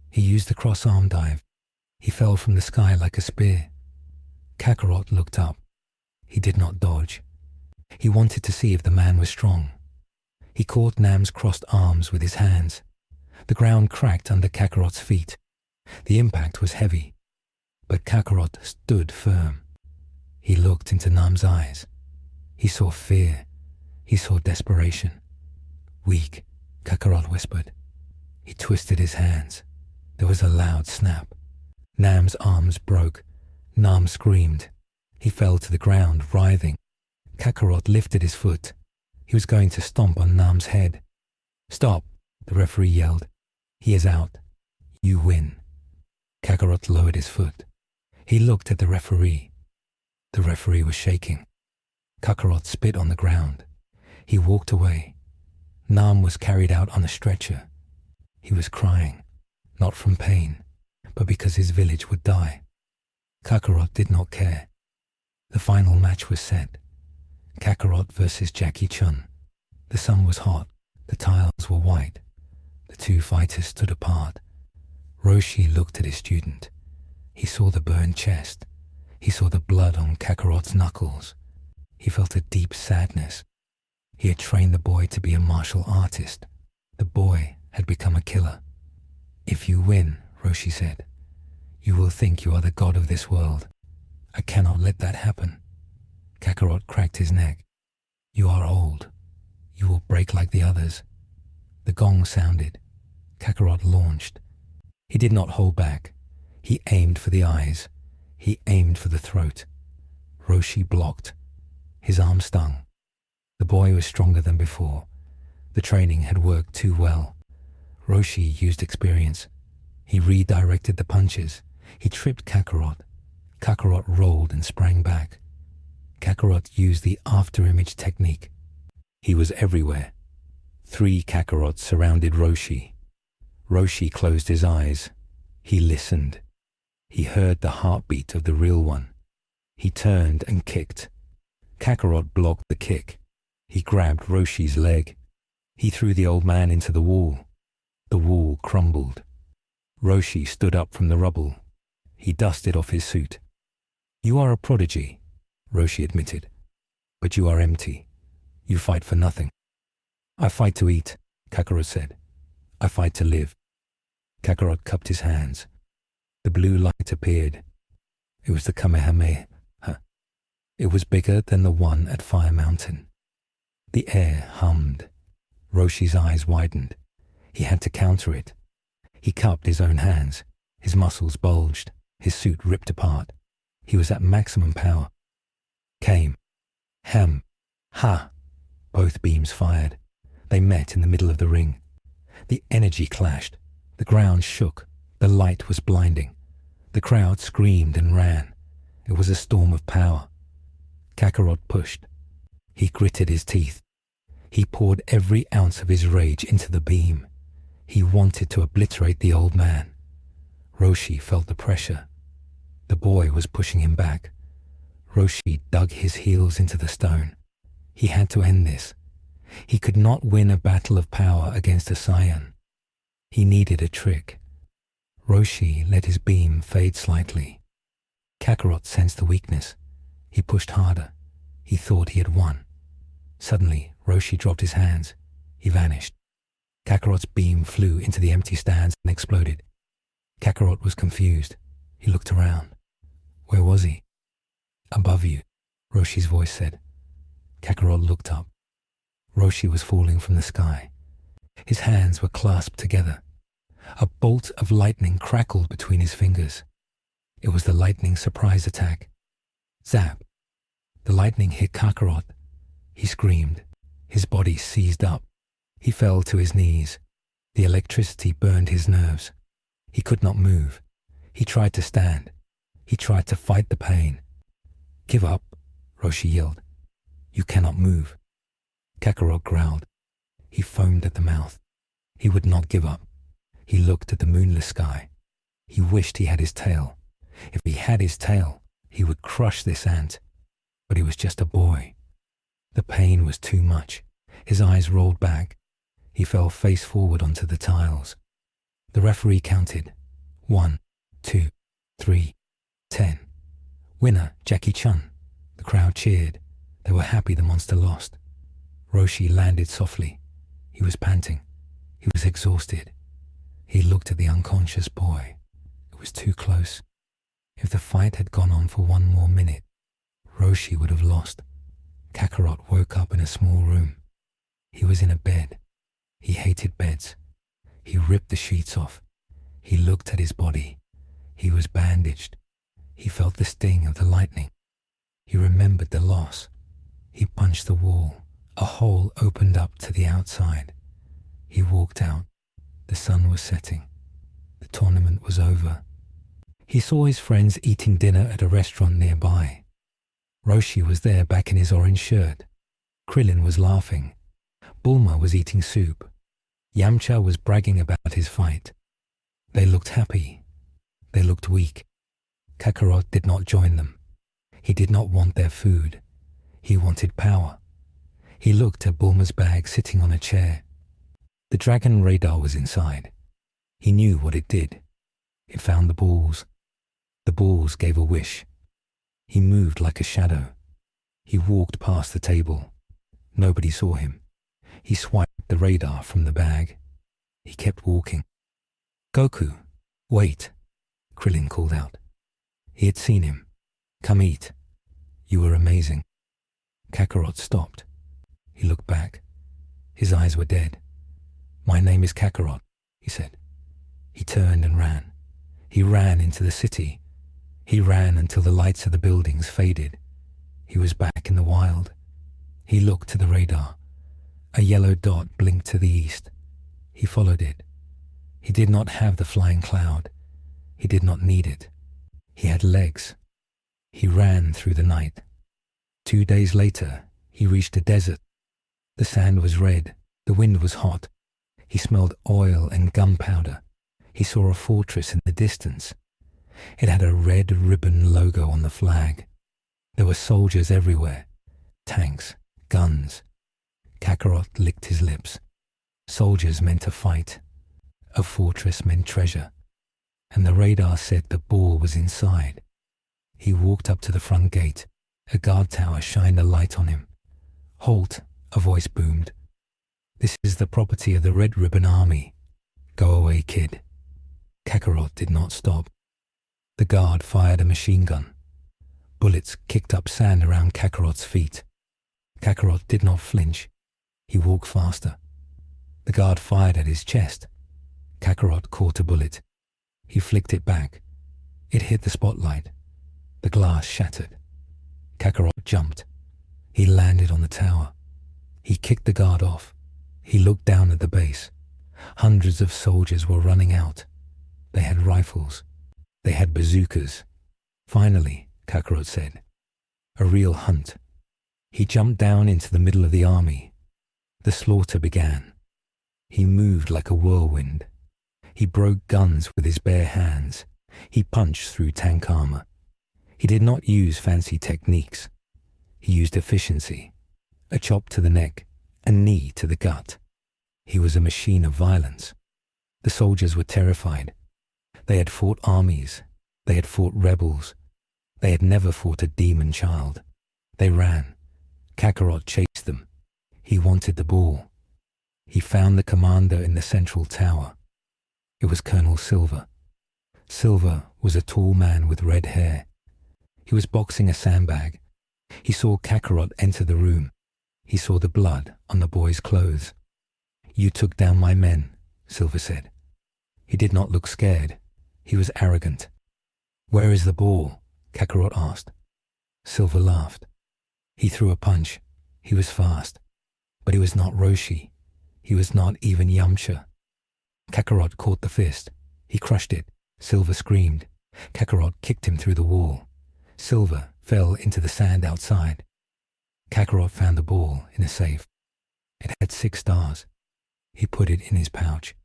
He used the cross-arm dive. He fell from the sky like a spear. Kakarot looked up. He did not dodge. He wanted to see if the man was strong. He caught Nam's crossed arms with his hands. The ground cracked under Kakarot's feet. The impact was heavy, but Kakarot stood firm. He looked into Nam's eyes. He saw fear. He saw desperation. "Weak," Kakarot whispered. He twisted his hands. There was a loud snap. Nam's arms broke. Nam screamed. He fell to the ground, writhing. Kakarot lifted his foot. He was going to stomp on Nam's head. "Stop," the referee yelled. "He is out. You win." Kakarot lowered his foot. He looked at the referee. The referee was shaking. Kakarot spit on the ground. He walked away. Nam was carried out on a stretcher. He was crying, not from pain, but because his village would die. Kakarot did not care. The final match was set. Kakarot versus Jackie Chun. The sun was hot. The tiles were white. The two fighters stood apart. Roshi looked at his student. He saw the burned chest. He saw the blood on Kakarot's knuckles. He felt a deep sadness. He had trained the boy to be a martial artist. The boy had become a killer. "If you win," Roshi said, "you will think you are the god of this world. I cannot let that happen." Kakarot cracked his neck. "You are old. You will break like the others." The gong sounded. Kakarot launched. He did not hold back. He aimed for the eyes. He aimed for the throat. Roshi blocked. His arm stung. The boy was stronger than before. The training had worked too well. Roshi used experience. He redirected the punches. He tripped Kakarot. Kakarot rolled and sprang back. Kakarot used the after-image technique. He was everywhere. 3 Kakarots surrounded Roshi. Roshi closed his eyes. He listened. He heard the heartbeat of the real one. He turned and kicked. Kakarot blocked the kick. He grabbed Roshi's leg. He threw the old man into the wall. The wall crumbled. Roshi stood up from the rubble. He dusted off his suit. "You are a prodigy," Roshi admitted, "but you are empty. You fight for nothing." "I fight to eat," Kakarot said. "I fight to live." Kakarot cupped his hands. The blue light appeared. It was the Kamehameha. It was bigger than the one at Fire Mountain. The air hummed. Roshi's eyes widened. He had to counter it. He cupped his own hands. His muscles bulged. His suit ripped apart. He was at maximum power. Came. Ham. Ha! Both beams fired. They met in the middle of the ring. The energy clashed. The ground shook. The light was blinding. The crowd screamed and ran. It was a storm of power. Kakarot pushed. He gritted his teeth. He poured every ounce of his rage into the beam. He wanted to obliterate the old man. Roshi felt the pressure. The boy was pushing him back. Roshi dug his heels into the stone. He had to end this. He could not win a battle of power against a Saiyan. He needed a trick. Roshi let his beam fade slightly. Kakarot sensed the weakness. He pushed harder. He thought he had won. Suddenly, Roshi dropped his hands. He vanished. Kakarot's beam flew into the empty stands and exploded. Kakarot was confused. He looked around. Where was he? "Above you," Roshi's voice said. Kakarot looked up. Roshi was falling from the sky. His hands were clasped together. A bolt of lightning crackled between his fingers. It was the lightning surprise attack. Zap! The lightning hit Kakarot. He screamed. His body seized up. He fell to his knees. The electricity burned his nerves. He could not move. He tried to stand. He tried to fight the pain. "Give up," Roshi yelled. "You cannot move." Kakarot growled. He foamed at the mouth. He would not give up. He looked at the moonless sky. He wished he had his tail. If he had his tail, he would crush this ant. But he was just a boy. The pain was too much. His eyes rolled back. He fell face forward onto the tiles. The referee counted. 1, 2, 3, 10. "Winner, Jackie Chun." The crowd cheered. They were happy the monster lost. Roshi landed softly. He was panting. He was exhausted. He looked at the unconscious boy. It was too close. If the fight had gone on for one more minute, Roshi would have lost. Kakarot woke up in a small room. He was in a bed. He hated beds. He ripped the sheets off. He looked at his body. He was bandaged. He felt the sting of the lightning. He remembered the loss. He punched the wall. A hole opened up to the outside. He walked out. The sun was setting. The tournament was over. He saw his friends eating dinner at a restaurant nearby. Roshi was there back in his orange shirt. Krillin was laughing. Bulma was eating soup. Yamcha was bragging about his fight. They looked happy. They looked weak. Kakarot did not join them. He did not want their food. He wanted power. He looked at Bulma's bag sitting on a chair. The dragon radar was inside. He knew what it did. It found the balls. The balls gave a wish. He moved like a shadow. He walked past the table. Nobody saw him. He swiped the radar from the bag. He kept walking. "Goku, wait," Krillin called out. He had seen him. "Come eat. You were amazing." Kakarot stopped. He looked back. His eyes were dead. "My name is Kakarot," he said. He turned and ran. He ran into the city. He ran until the lights of the buildings faded. He was back in the wild. He looked to the radar. A yellow dot blinked to the east. He followed it. He did not have the flying cloud. He did not need it. He had legs. He ran through the night. 2 days later, he reached a desert. The sand was red. The wind was hot. He smelled oil and gunpowder. He saw a fortress in the distance. It had a red ribbon logo on the flag. There were soldiers everywhere. Tanks, guns. Kakarot licked his lips. Soldiers meant a fight. A fortress meant treasure. And the radar said the ball was inside. He walked up to the front gate. A guard tower shined a light on him. "Halt," a voice boomed. "This is the property of the Red Ribbon Army. Go away, kid." Kakarot did not stop. The guard fired a machine gun. Bullets kicked up sand around Kakarot's feet. Kakarot did not flinch. He walked faster. The guard fired at his chest. Kakarot caught a bullet. He flicked it back. It hit the spotlight. The glass shattered. Kakarot jumped. He landed on the tower. He kicked the guard off. He looked down at the base. Hundreds of soldiers were running out. They had rifles. They had bazookas. "Finally," Kakarot said. "A real hunt." He jumped down into the middle of the army. The slaughter began. He moved like a whirlwind. He broke guns with his bare hands. He punched through tank armor. He did not use fancy techniques. He used efficiency. A chop to the neck, a knee to the gut. He was a machine of violence. The soldiers were terrified. They had fought armies. They had fought rebels. They had never fought a demon child. They ran. Kakarot chased them. He wanted the ball. He found the commander in the central tower. It was Colonel Silver. Silver was a tall man with red hair. He was boxing a sandbag. He saw Kakarot enter the room. He saw the blood on the boy's clothes. "You took down my men," Silver said. He did not look scared. He was arrogant. "Where is the ball?" Kakarot asked. Silver laughed. He threw a punch. He was fast. But he was not Roshi. He was not even Yamcha. Kakarot caught the fist. He crushed it. Silver screamed. Kakarot kicked him through the wall. Silver fell into the sand outside. Kakarot found the ball in a safe. It had 6 stars. He put it in his pouch.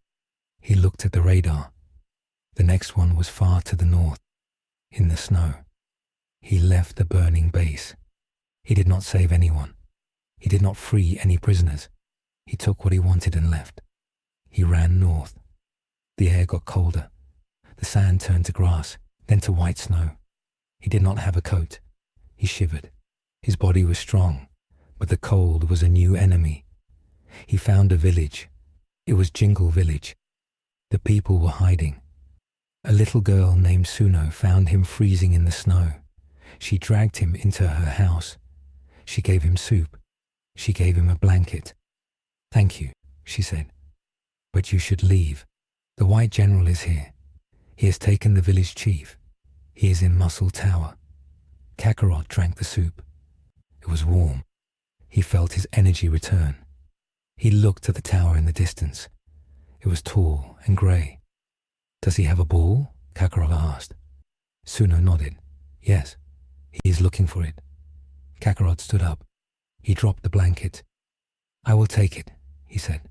He looked at the radar. The next one was far to the north, in the snow. He left the burning base. He did not save anyone. He did not free any prisoners. He took what he wanted and left. He ran north. The air got colder. The sand turned to grass, then to white snow. He did not have a coat. He shivered. His body was strong, but the cold was a new enemy. He found a village. It was Jingle Village. The people were hiding. A little girl named Suno found him freezing in the snow. She dragged him into her house. She gave him soup. She gave him a blanket. "Thank you," she said. "But you should leave. The White General is here. He has taken the village chief. He is in Muscle Tower." Kakarot drank the soup. It was warm. He felt his energy return. He looked at the tower in the distance. It was tall and grey. "Does he have a ball?" Kakarot asked. Suno nodded. "Yes, he is looking for it." Kakarot stood up. He dropped the blanket. "I will take it," he said.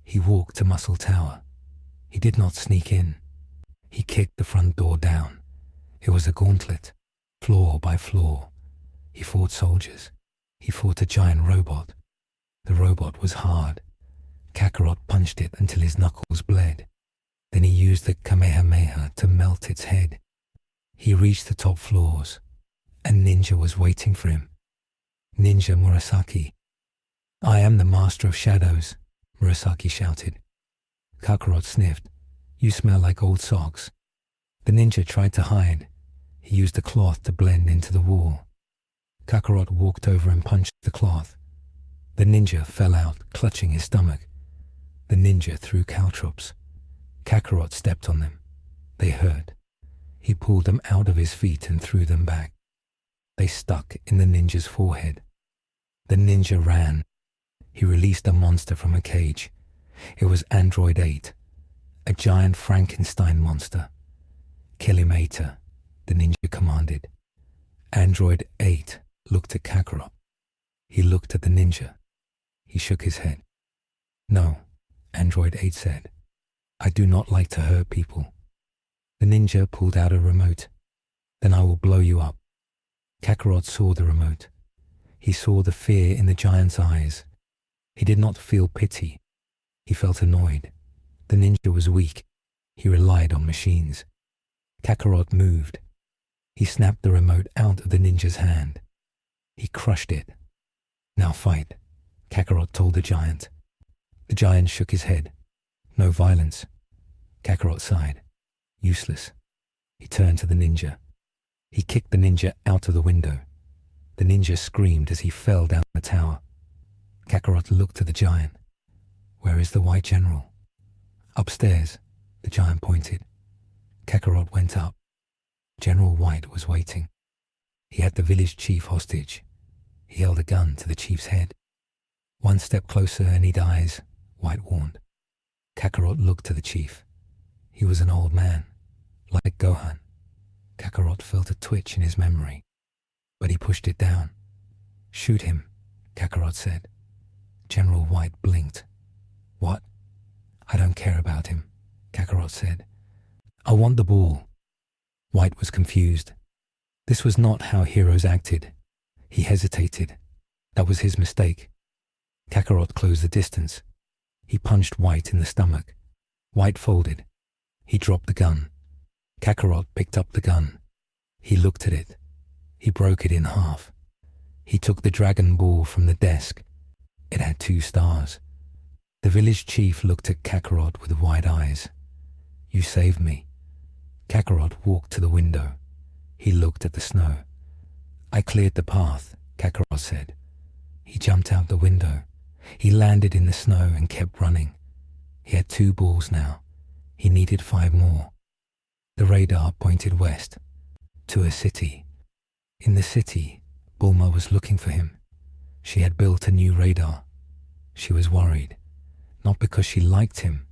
He walked to Muscle Tower. He did not sneak in. He kicked the front door down. It was a gauntlet, floor by floor. He fought soldiers. He fought a giant robot. The robot was hard. Kakarot punched it until his knuckles bled. Then he used the Kamehameha to melt its head. He reached the top floors. A ninja was waiting for him. Ninja Murasaki. "I am the Master of Shadows," Murasaki shouted. Kakarot sniffed. "You smell like old socks." The ninja tried to hide. He used a cloth to blend into the wall. Kakarot walked over and punched the cloth. The ninja fell out, clutching his stomach. The ninja threw caltrops. Kakarot stepped on them. They hurt. He pulled them out of his feet and threw them back. They stuck in the ninja's forehead. The ninja ran. He released a monster from a cage. It was Android 8, a giant Frankenstein monster. "Kill him, Aita," the ninja commanded. Android 8 looked at Kakarot. He looked at the ninja. He shook his head. "No," Android 8 said. "I do not like to hurt people." The ninja pulled out a remote. "Then I will blow you up." Kakarot saw the remote. He saw the fear in the giant's eyes. He did not feel pity. He felt annoyed. The ninja was weak. He relied on machines. Kakarot moved. He snapped the remote out of the ninja's hand. He crushed it. "Now fight," Kakarot told the giant. The giant shook his head. "No violence." Kakarot sighed. "Useless." He turned to the ninja. He kicked the ninja out of the window. The ninja screamed as he fell down the tower. Kakarot looked at the giant. "Where is the white general?" "Upstairs," the giant pointed. Kakarot went up. General White was waiting. He had the village chief hostage. He held a gun to the chief's head. "One step closer and he dies," White warned. Kakarot looked to the chief. He was an old man, like Gohan. Kakarot felt a twitch in his memory, but he pushed it down. "Shoot him," Kakarot said. General White blinked. "What?" "I don't care about him," Kakarot said. "I want the ball." White was confused. This was not how heroes acted. He hesitated. That was his mistake. Kakarot closed the distance. He punched White in the stomach. White folded. He dropped the gun. Kakarot picked up the gun. He looked at it. He broke it in half. He took the dragon ball from the desk. It had 2 stars. The village chief looked at Kakarot with wide eyes. "You saved me." Kakarot walked to the window. He looked at the snow. "I cleared the path," Kakarot said. He jumped out the window. He landed in the snow and kept running. He had 2 balls now. He needed 5 more. The radar pointed west, to a city. In the city, Bulma was looking for him. She had built a new radar. She was worried, not because she liked him,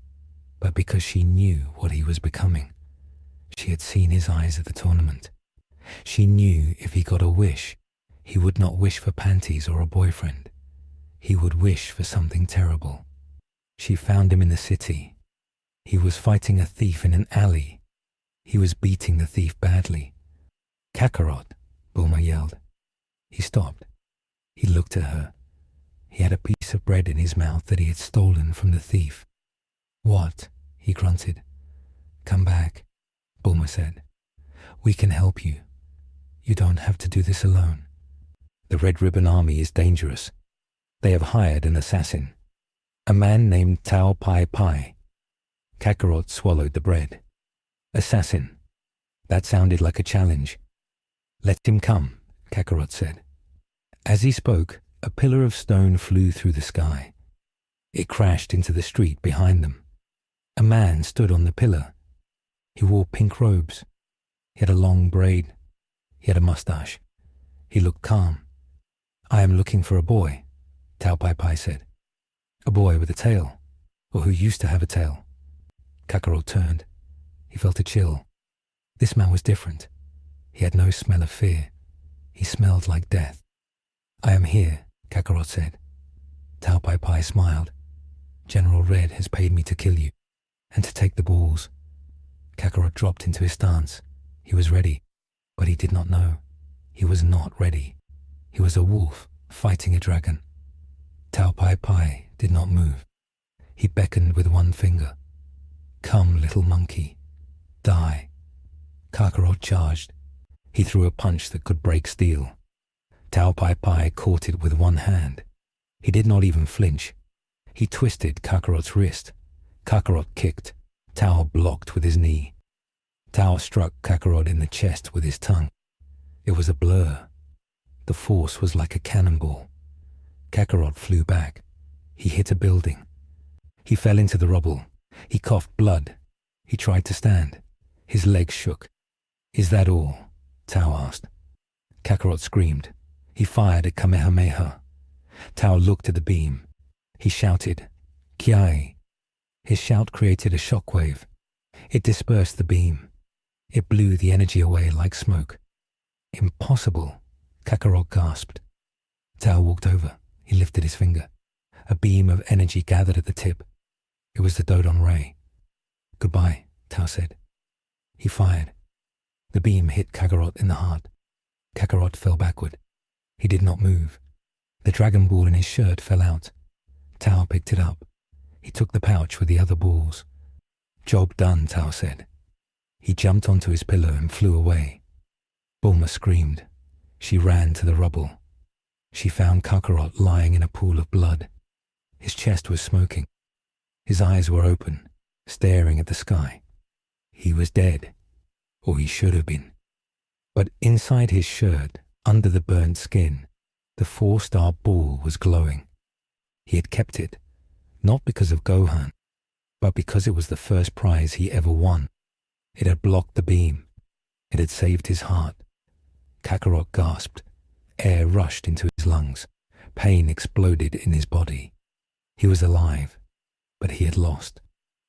but because she knew what he was becoming. She had seen his eyes at the tournament. She knew if he got a wish, he would not wish for panties or a boyfriend. He would wish for something terrible. She found him in the city. He was fighting a thief in an alley. He was beating the thief badly. "Kakarot," Bulma yelled. He stopped. He looked at her. He had a piece of bread in his mouth that he had stolen from the thief. "What?" he grunted. "Come back," Bulma said. "We can help you. You don't have to do this alone. The Red Ribbon Army is dangerous. They have hired an assassin, a man named Tao Pai Pai." Kakarot swallowed the bread. "Assassin." That sounded like a challenge. "Let him come," Kakarot said. As he spoke, a pillar of stone flew through the sky. It crashed into the street behind them. A man stood on the pillar. He wore pink robes. He had a long braid. He had a mustache. He looked calm. "I am looking for a boy," Tao Pai Pai said. "A boy with a tail, or who used to have a tail." Kakarot turned. He felt a chill. This man was different. He had no smell of fear. He smelled like death. "I am here," Kakarot said. Tao Pai Pai smiled. "General Red has paid me to kill you, and to take the balls." Kakarot dropped into his stance. He was ready, but he did not know. He was not ready. He was a wolf fighting a dragon. Tao Pai Pai did not move. He beckoned with one finger. "Come, little monkey. Die." Kakarot charged. He threw a punch that could break steel. Tao Pai Pai caught it with one hand. He did not even flinch. He twisted Kakarot's wrist. Kakarot kicked. Tao blocked with his knee. Tao struck Kakarot in the chest with his tongue. It was a blur. The force was like a cannonball. Kakarot flew back. He hit a building. He fell into the rubble. He coughed blood. He tried to stand. His legs shook. "Is that all?" Tao asked. Kakarot screamed. He fired a Kamehameha. Tao looked at the beam. He shouted, "Kiai." His shout created a shockwave. It dispersed the beam. It blew the energy away like smoke. "Impossible," Kakarot gasped. Tao walked over. He lifted his finger. A beam of energy gathered at the tip. It was the Dodon ray. "Goodbye," Tao said. He fired. The beam hit Kakarot in the heart. Kakarot fell backward. He did not move. The Dragon Ball in his shirt fell out. Tao picked it up. He took the pouch with the other balls. "Job done," Tao said. He jumped onto his pillow and flew away. Bulma screamed. She ran to the rubble. She found Kakarot lying in a pool of blood. His chest was smoking. His eyes were open, staring at the sky. He was dead, or he should have been. But inside his shirt, under the burnt skin, the 4-star ball was glowing. He had kept it, not because of Gohan, but because it was the first prize he ever won. It had blocked the beam. It had saved his heart. Kakarot gasped. Air rushed into his lungs. Pain exploded in his body. He was alive, but he had lost.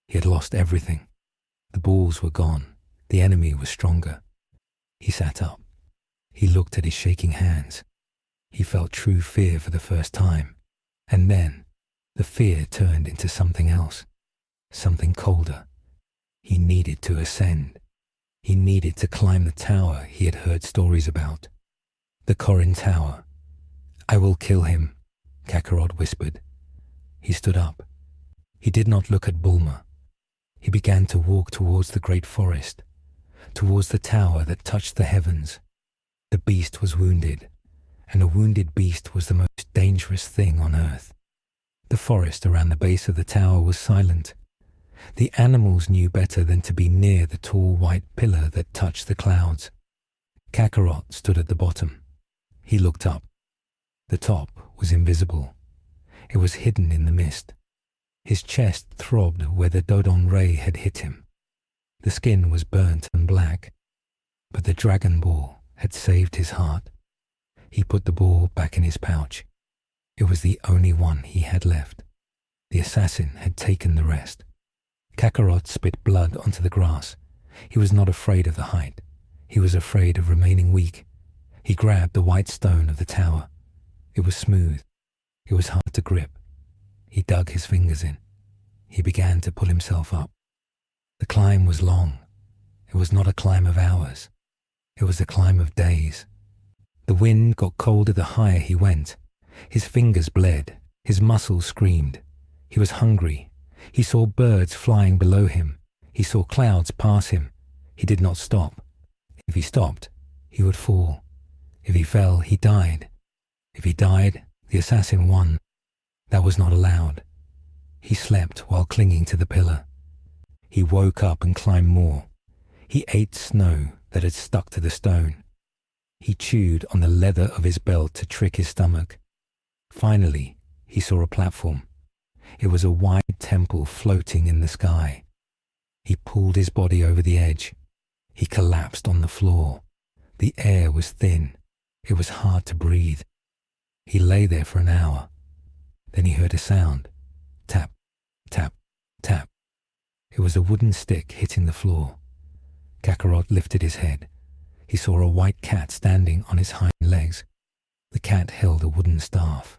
He had lost everything. The balls were gone. The enemy was stronger. He sat up. He looked at his shaking hands. He felt true fear for the first time. And then, the fear turned into something else. Something colder. He needed to ascend. He needed to climb the tower he had heard stories about. The Korin Tower. "I will kill him," Kakarot whispered. He stood up. He did not look at Bulma. He began to walk towards the great forest, towards the tower that touched the heavens. The beast was wounded, and a wounded beast was the most dangerous thing on earth. The forest around the base of the tower was silent. The animals knew better than to be near the tall white pillar that touched the clouds. Kakarot stood at the bottom. He looked up. The top was invisible. It was hidden in the mist. His chest throbbed where the Dodon ray had hit him. The skin was burnt and black, but the Dragon Ball had saved his heart. He put the ball back in his pouch. It was the only one he had left. The assassin had taken the rest. Kakarot spit blood onto the grass. He was not afraid of the height. He was afraid of remaining weak. He grabbed the white stone of the tower. It was smooth. It was hard to grip. He dug his fingers in. He began to pull himself up. The climb was long. It was not a climb of hours. It was a climb of days. The wind got colder the higher he went. His fingers bled. His muscles screamed. He was hungry. He saw birds flying below him. He saw clouds pass him. He did not stop. If he stopped, he would fall. If he fell, he died. If he died, the assassin won. That was not allowed. He slept while clinging to the pillar. He woke up and climbed more. He ate snow that had stuck to the stone. He chewed on the leather of his belt to trick his stomach. Finally, he saw a platform. It was a wide temple floating in the sky. He pulled his body over the edge. He collapsed on the floor. The air was thin. It was hard to breathe. He lay there for an hour. Then he heard a sound. Tap, tap, tap. It was a wooden stick hitting the floor. Kakarot lifted his head. He saw a white cat standing on his hind legs. The cat held a wooden staff.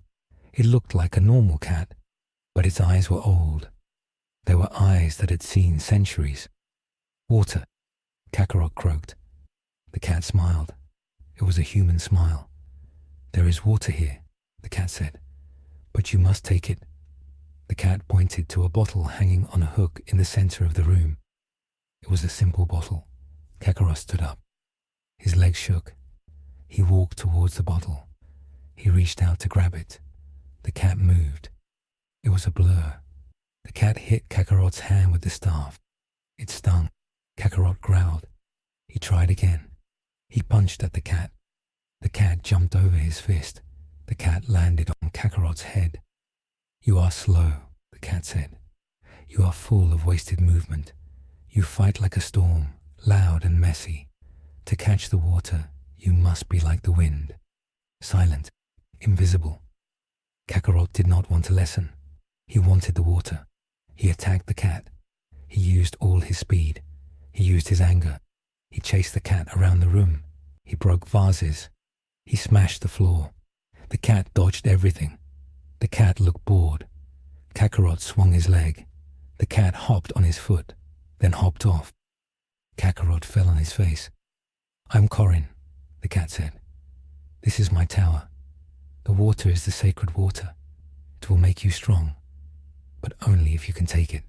It looked like a normal cat, but its eyes were old. They were eyes that had seen centuries. "Water," Kakarot croaked. The cat smiled. It was a human smile. "There is water here," the cat said, "but you must take it." The cat pointed to a bottle hanging on a hook in the center of the room. It was a simple bottle. Kakarot stood up. His legs shook. He walked towards the bottle. He reached out to grab it. The cat moved. It was a blur. The cat hit Kakarot's hand with the staff. It stung. Kakarot growled. He tried again. He punched at the cat. The cat jumped over his fist. The cat landed on Kakarot's head. "You are slow," the cat said. "You are full of wasted movement. You fight like a storm, loud and messy. To catch the water, you must be like the wind. Silent, invisible." Kakarot did not want a lesson. He wanted the water. He attacked the cat. He used all his speed. He used his anger. He chased the cat around the room. He broke vases. He smashed the floor. The cat dodged everything. The cat looked bored. Kakarot swung his leg. The cat hopped on his foot, then hopped off. Kakarot fell on his face. "I'm Korin," the cat said. "This is my tower. The water is the sacred water. It will make you strong, but only if you can take it."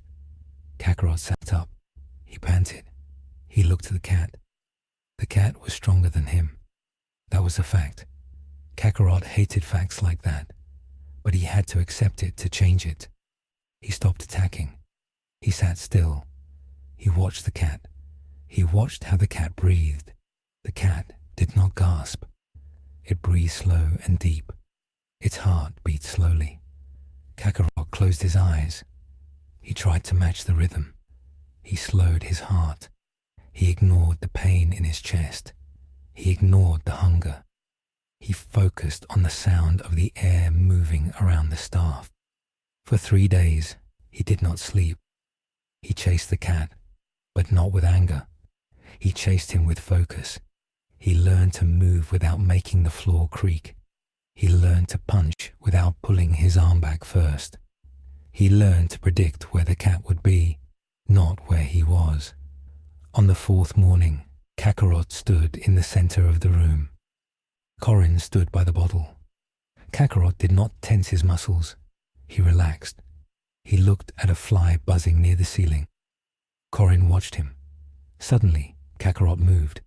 Kakarot sat up. He panted. He looked at the cat. The cat was stronger than him. That was a fact. Kakarot hated facts like that, but he had to accept it to change it. He stopped attacking. He sat still. He watched the cat. He watched how the cat breathed. The cat did not gasp. It breathed slow and deep. Its heart beat slowly. Kakarot closed his eyes. He tried to match the rhythm. He slowed his heart. He ignored the pain in his chest. He ignored the hunger. He focused on the sound of the air moving around the staff. For 3 days, he did not sleep. He chased the cat, but not with anger. He chased him with focus. He learned to move without making the floor creak. He learned to punch without pulling his arm back first. He learned to predict where the cat would be, not where he was. On the 4th morning, Kakarot stood in the center of the room. Korin stood by the bottle. Kakarot did not tense his muscles. He relaxed. He looked at a fly buzzing near the ceiling. Korin watched him. Suddenly, Kakarot moved.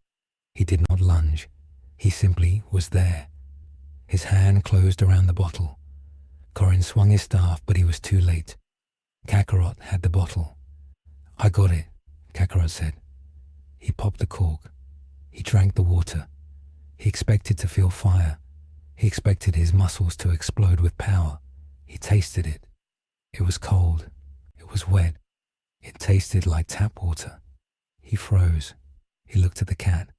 He did not lunge. He simply was there. His hand closed around the bottle. Korin swung his staff, but he was too late. Kakarot had the bottle. "I got it," Kakarot said. He popped the cork. He drank the water. He expected to feel fire. He expected his muscles to explode with power. He tasted it. It was cold. It was wet. It tasted like tap water. He froze. He looked at the cat.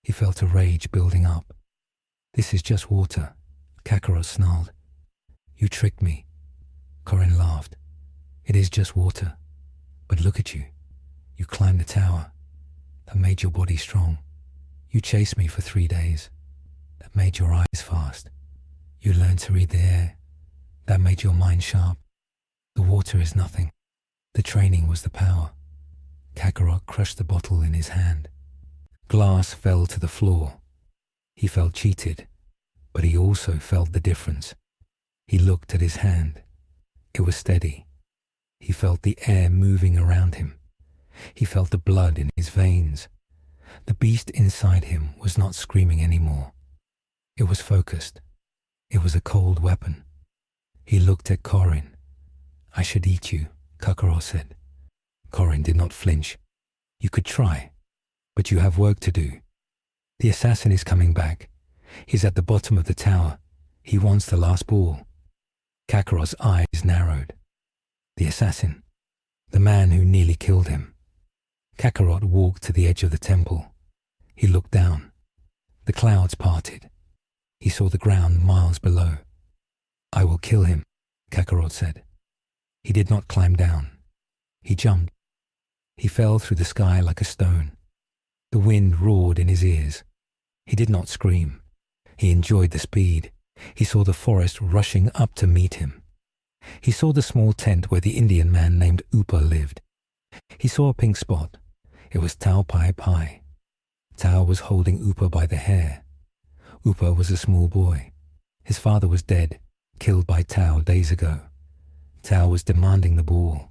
He felt a rage building up. "This is just water," Kakarot snarled. "You tricked me." Korin laughed. "It is just water. But look at you. You climbed the tower. That made your body strong. You chased me for 3 days. That made your eyes fast. You learned to read the air. That made your mind sharp. The water is nothing. The training was the power." Kakarot crushed the bottle in his hand. Glass fell to the floor. He felt cheated, but he also felt the difference. He looked at his hand. It was steady. He felt the air moving around him. He felt the blood in his veins. The beast inside him was not screaming anymore. It was focused. It was a cold weapon. He looked at Korin. "I should eat you," Kakarot said. Korin did not flinch. "You could try, but you have work to do. The assassin is coming back. He's at the bottom of the tower. He wants the last ball." Kakarot's eyes narrowed. The assassin. The man who nearly killed him. Kakarot walked to the edge of the temple. He looked down. The clouds parted. He saw the ground miles below. "I will kill him," Kakarot said. He did not climb down. He jumped. He fell through the sky like a stone. The wind roared in his ears. He did not scream. He enjoyed the speed. He saw the forest rushing up to meet him. He saw the small tent where the Indian man named Upa lived. He saw a pink spot. It was Tao Pai Pai. Tao was holding Upa by the hair. Upa was a small boy. His father was dead, killed by Tao days ago. Tao was demanding the ball.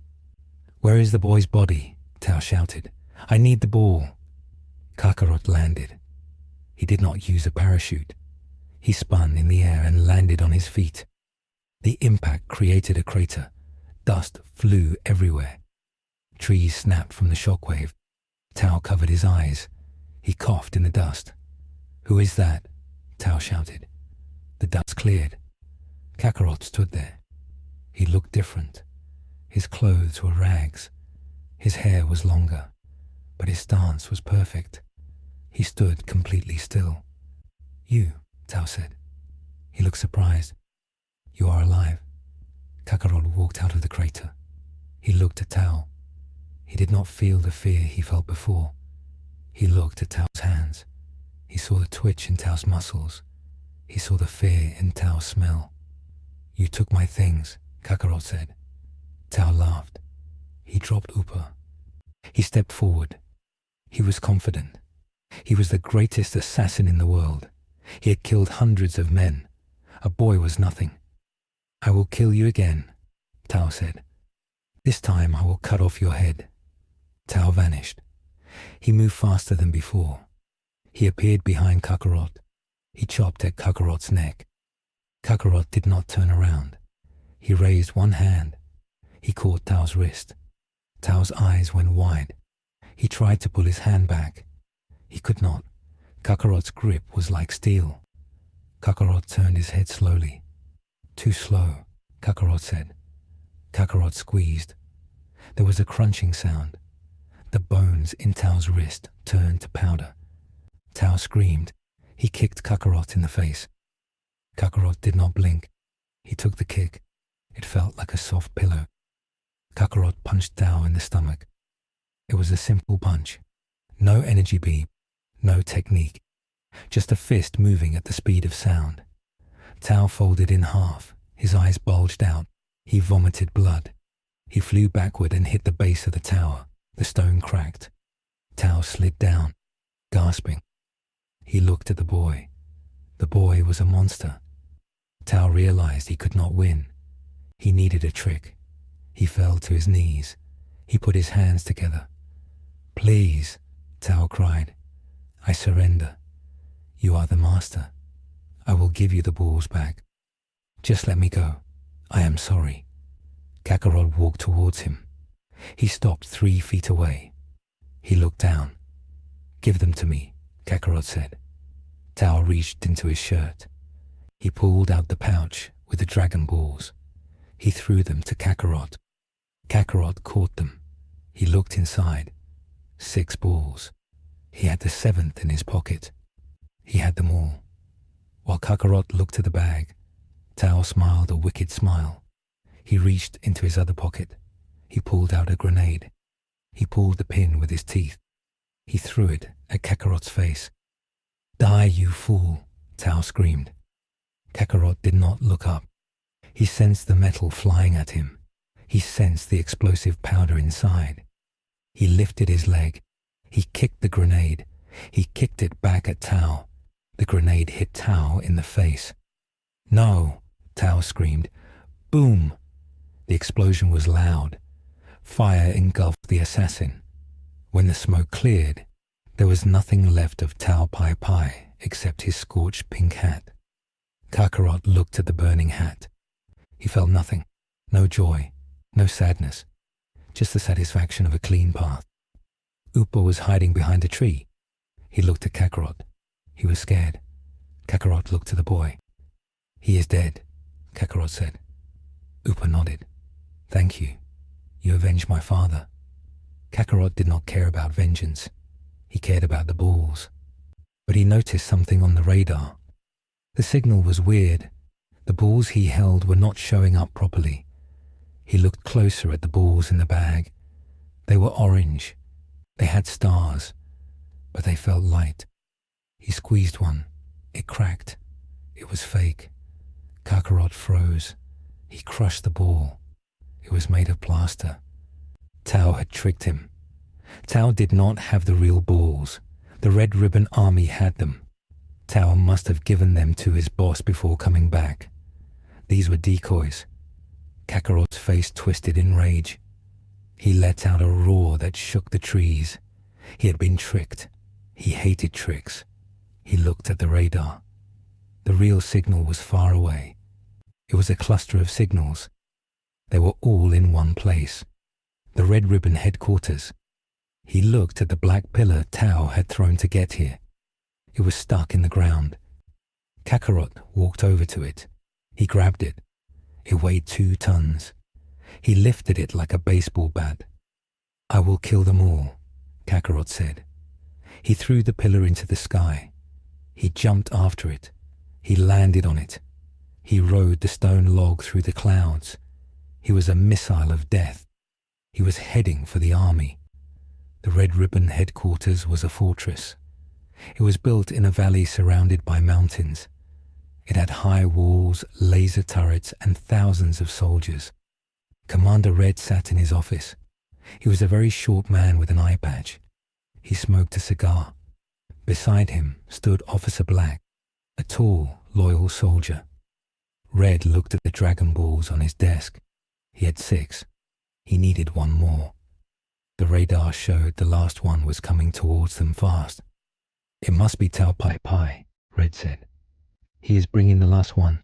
"Where is the boy's body?" Tao shouted. "I need the ball." Kakarot landed. He did not use a parachute. He spun in the air and landed on his feet. The impact created a crater. Dust flew everywhere. Trees snapped from the shockwave. Tao covered his eyes. He coughed in the dust. "Who is that?" Tao shouted. The dust cleared. Kakarot stood there. He looked different. His clothes were rags. His hair was longer, but his stance was perfect. He stood completely still. "You," Tao said. He looked surprised. "You are alive." Kakarot walked out of the crater. He looked at Tao. He did not feel the fear he felt before. He looked at Tao's hands. He saw the twitch in Tao's muscles. He saw the fear in Tao's smell. "You took my things," Kakarot said. Tao laughed. He dropped Upa. He stepped forward. He was confident. He was the greatest assassin in the world. He had killed hundreds of men. A boy was nothing. "I will kill you again," Tao said. "This time I will cut off your head." Tao vanished. He moved faster than before. He appeared behind Kakarot. He chopped at Kakarot's neck. Kakarot did not turn around. He raised one hand. He caught Tao's wrist. Tao's eyes went wide. He tried to pull his hand back. He could not. Kakarot's grip was like steel. Kakarot turned his head slowly. "Too slow," Kakarot said. Kakarot squeezed. There was a crunching sound. The bones in Tao's wrist turned to powder. Tao screamed. He kicked Kakarot in the face. Kakarot did not blink. He took the kick. It felt like a soft pillow. Kakarot punched Tao in the stomach. It was a simple punch. No energy beam, no technique. Just a fist moving at the speed of sound. Tao folded in half. His eyes bulged out. He vomited blood. He flew backward and hit the base of the tower. The stone cracked. Tao slid down, gasping. He looked at the boy. The boy was a monster. Tao realized he could not win. He needed a trick. He fell to his knees. He put his hands together. "Please," Tao cried. "I surrender. You are the master. I will give you the balls back. Just let me go. I am sorry." Kakarot walked towards him. He stopped 3 feet away. He looked down. "Give them to me," Kakarot said. Tao reached into his shirt. He pulled out the pouch with the dragon balls. He threw them to Kakarot. Kakarot caught them. He looked inside. 6 balls. He had the 7th in his pocket. He had them all. While Kakarot looked at the bag, Tao smiled a wicked smile. He reached into his other pocket. He pulled out a grenade. He pulled the pin with his teeth. He threw it at Kakarot's face. "Die, you fool," Tao screamed. Kakarot did not look up. He sensed the metal flying at him. He sensed the explosive powder inside. He lifted his leg. He kicked the grenade. He kicked it back at Tao. The grenade hit Tao in the face. "No!" Tao screamed. Boom! The explosion was loud. Fire engulfed the assassin. When the smoke cleared, there was nothing left of Tao Pai Pai except his scorched pink hat. Kakarot looked at the burning hat. He felt nothing. No joy. No sadness. Just the satisfaction of a clean path. Upa was hiding behind a tree. He looked at Kakarot. He was scared. Kakarot looked at the boy. "He is dead," Kakarot said. Upa nodded. "Thank you. You avenged my father." Kakarot did not care about vengeance. He cared about the balls. But he noticed something on the radar. The signal was weird. The balls he held were not showing up properly. He looked closer at the balls in the bag. They were orange. They had stars, but they felt light. He squeezed one. It cracked. It was fake. Kakarot froze. He crushed the ball. It was made of plaster. Tao had tricked him. Tao did not have the real balls. The Red Ribbon Army had them. Tao must have given them to his boss before coming back. These were decoys. Kakarot's face twisted in rage. He let out a roar that shook the trees. He had been tricked. He hated tricks. He looked at the radar. The real signal was far away. It was a cluster of signals. They were all in one place. The Red Ribbon headquarters. He looked at the black pillar Tao had thrown to get here. It was stuck in the ground. Kakarot walked over to it. He grabbed it. It weighed 2 tons. He lifted it like a baseball bat. "I will kill them all," Kakarot said. He threw the pillar into the sky. He jumped after it. He landed on it. He rode the stone log through the clouds. He was a missile of death. He was heading for the army. The Red Ribbon headquarters was a fortress. It was built in a valley surrounded by mountains. It had high walls, laser turrets, and thousands of soldiers. Commander Red sat in his office. He was a very short man with an eye patch. He smoked a cigar. Beside him stood Officer Black, a tall, loyal soldier. Red looked at the Dragon Balls on his desk. He had 6. He needed 1 more. The radar showed the last one was coming towards them fast. "It must be Tao Pai Pai," Red said. "He is bringing the last one."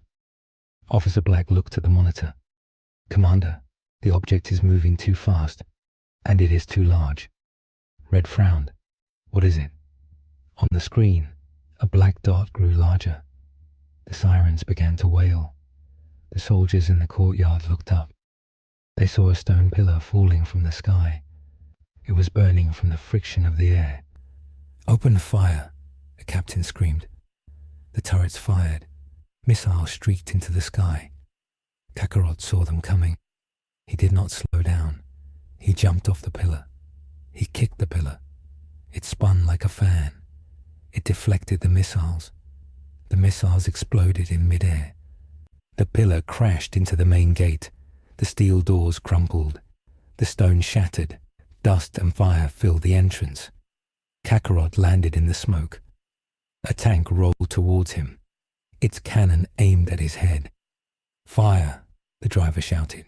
Officer Black looked at the monitor. "Commander, the object is moving too fast, and it is too large." Red frowned. "What is it?" On the screen, a black dot grew larger. The sirens began to wail. The soldiers in the courtyard looked up. They saw a stone pillar falling from the sky. It was burning from the friction of the air. "Open fire!" the captain screamed. The turrets fired. Missiles streaked into the sky. Kakarot saw them coming. He did not slow down. He jumped off the pillar. He kicked the pillar. It spun like a fan. It deflected the missiles. The missiles exploded in midair. The pillar crashed into the main gate. The steel doors crumpled. The stone shattered. Dust and fire filled the entrance. Kakarot landed in the smoke. A tank rolled towards him. Its cannon aimed at his head. "Fire!" the driver shouted.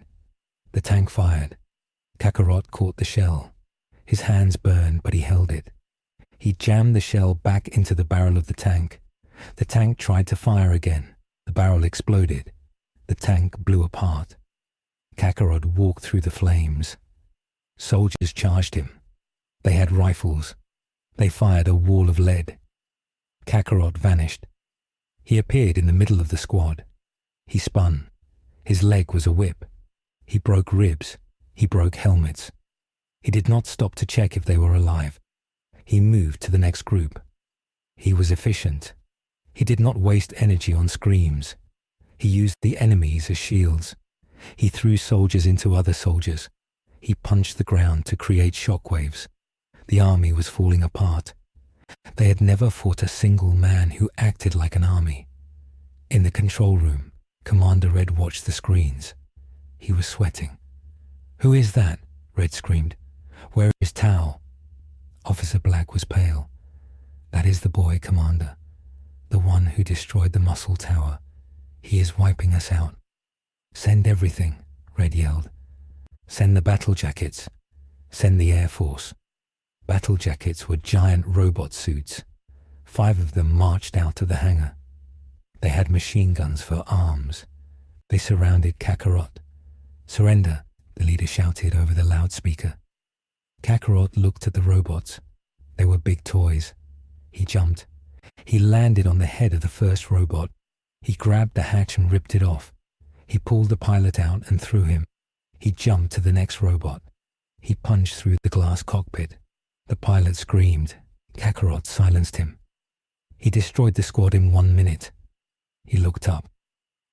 The tank fired. Kakarot caught the shell. His hands burned, but he held it. He jammed the shell back into the barrel of the tank. The tank tried to fire again. The barrel exploded. The tank blew apart. Kakarot walked through the flames. Soldiers charged him. They had rifles. They fired a wall of lead. Kakarot vanished. He appeared in the middle of the squad. He spun. His leg was a whip. He broke ribs. He broke helmets. He did not stop to check if they were alive. He moved to the next group. He was efficient. He did not waste energy on screams. He used the enemies as shields. He threw soldiers into other soldiers. He punched the ground to create shockwaves. The army was falling apart. They had never fought a single man who acted like an army. In the control room, Commander Red watched the screens. He was sweating. "Who is that?" Red screamed. "Where is Tao?" Officer Black was pale. "That is the boy, Commander. The one who destroyed the muscle tower. He is wiping us out." "Send everything," Red yelled. "Send the battle jackets. Send the Air Force." Battle jackets were giant robot suits. 5 of them marched out of the hangar. They had machine guns for arms. They surrounded Kakarot. "Surrender," the leader shouted over the loudspeaker. Kakarot looked at the robots. They were big toys. He jumped. He landed on the head of the first robot. He grabbed the hatch and ripped it off. He pulled the pilot out and threw him. He jumped to the next robot. He punched through the glass cockpit. The pilot screamed. Kakarot silenced him. He destroyed the squad in 1 minute. He looked up.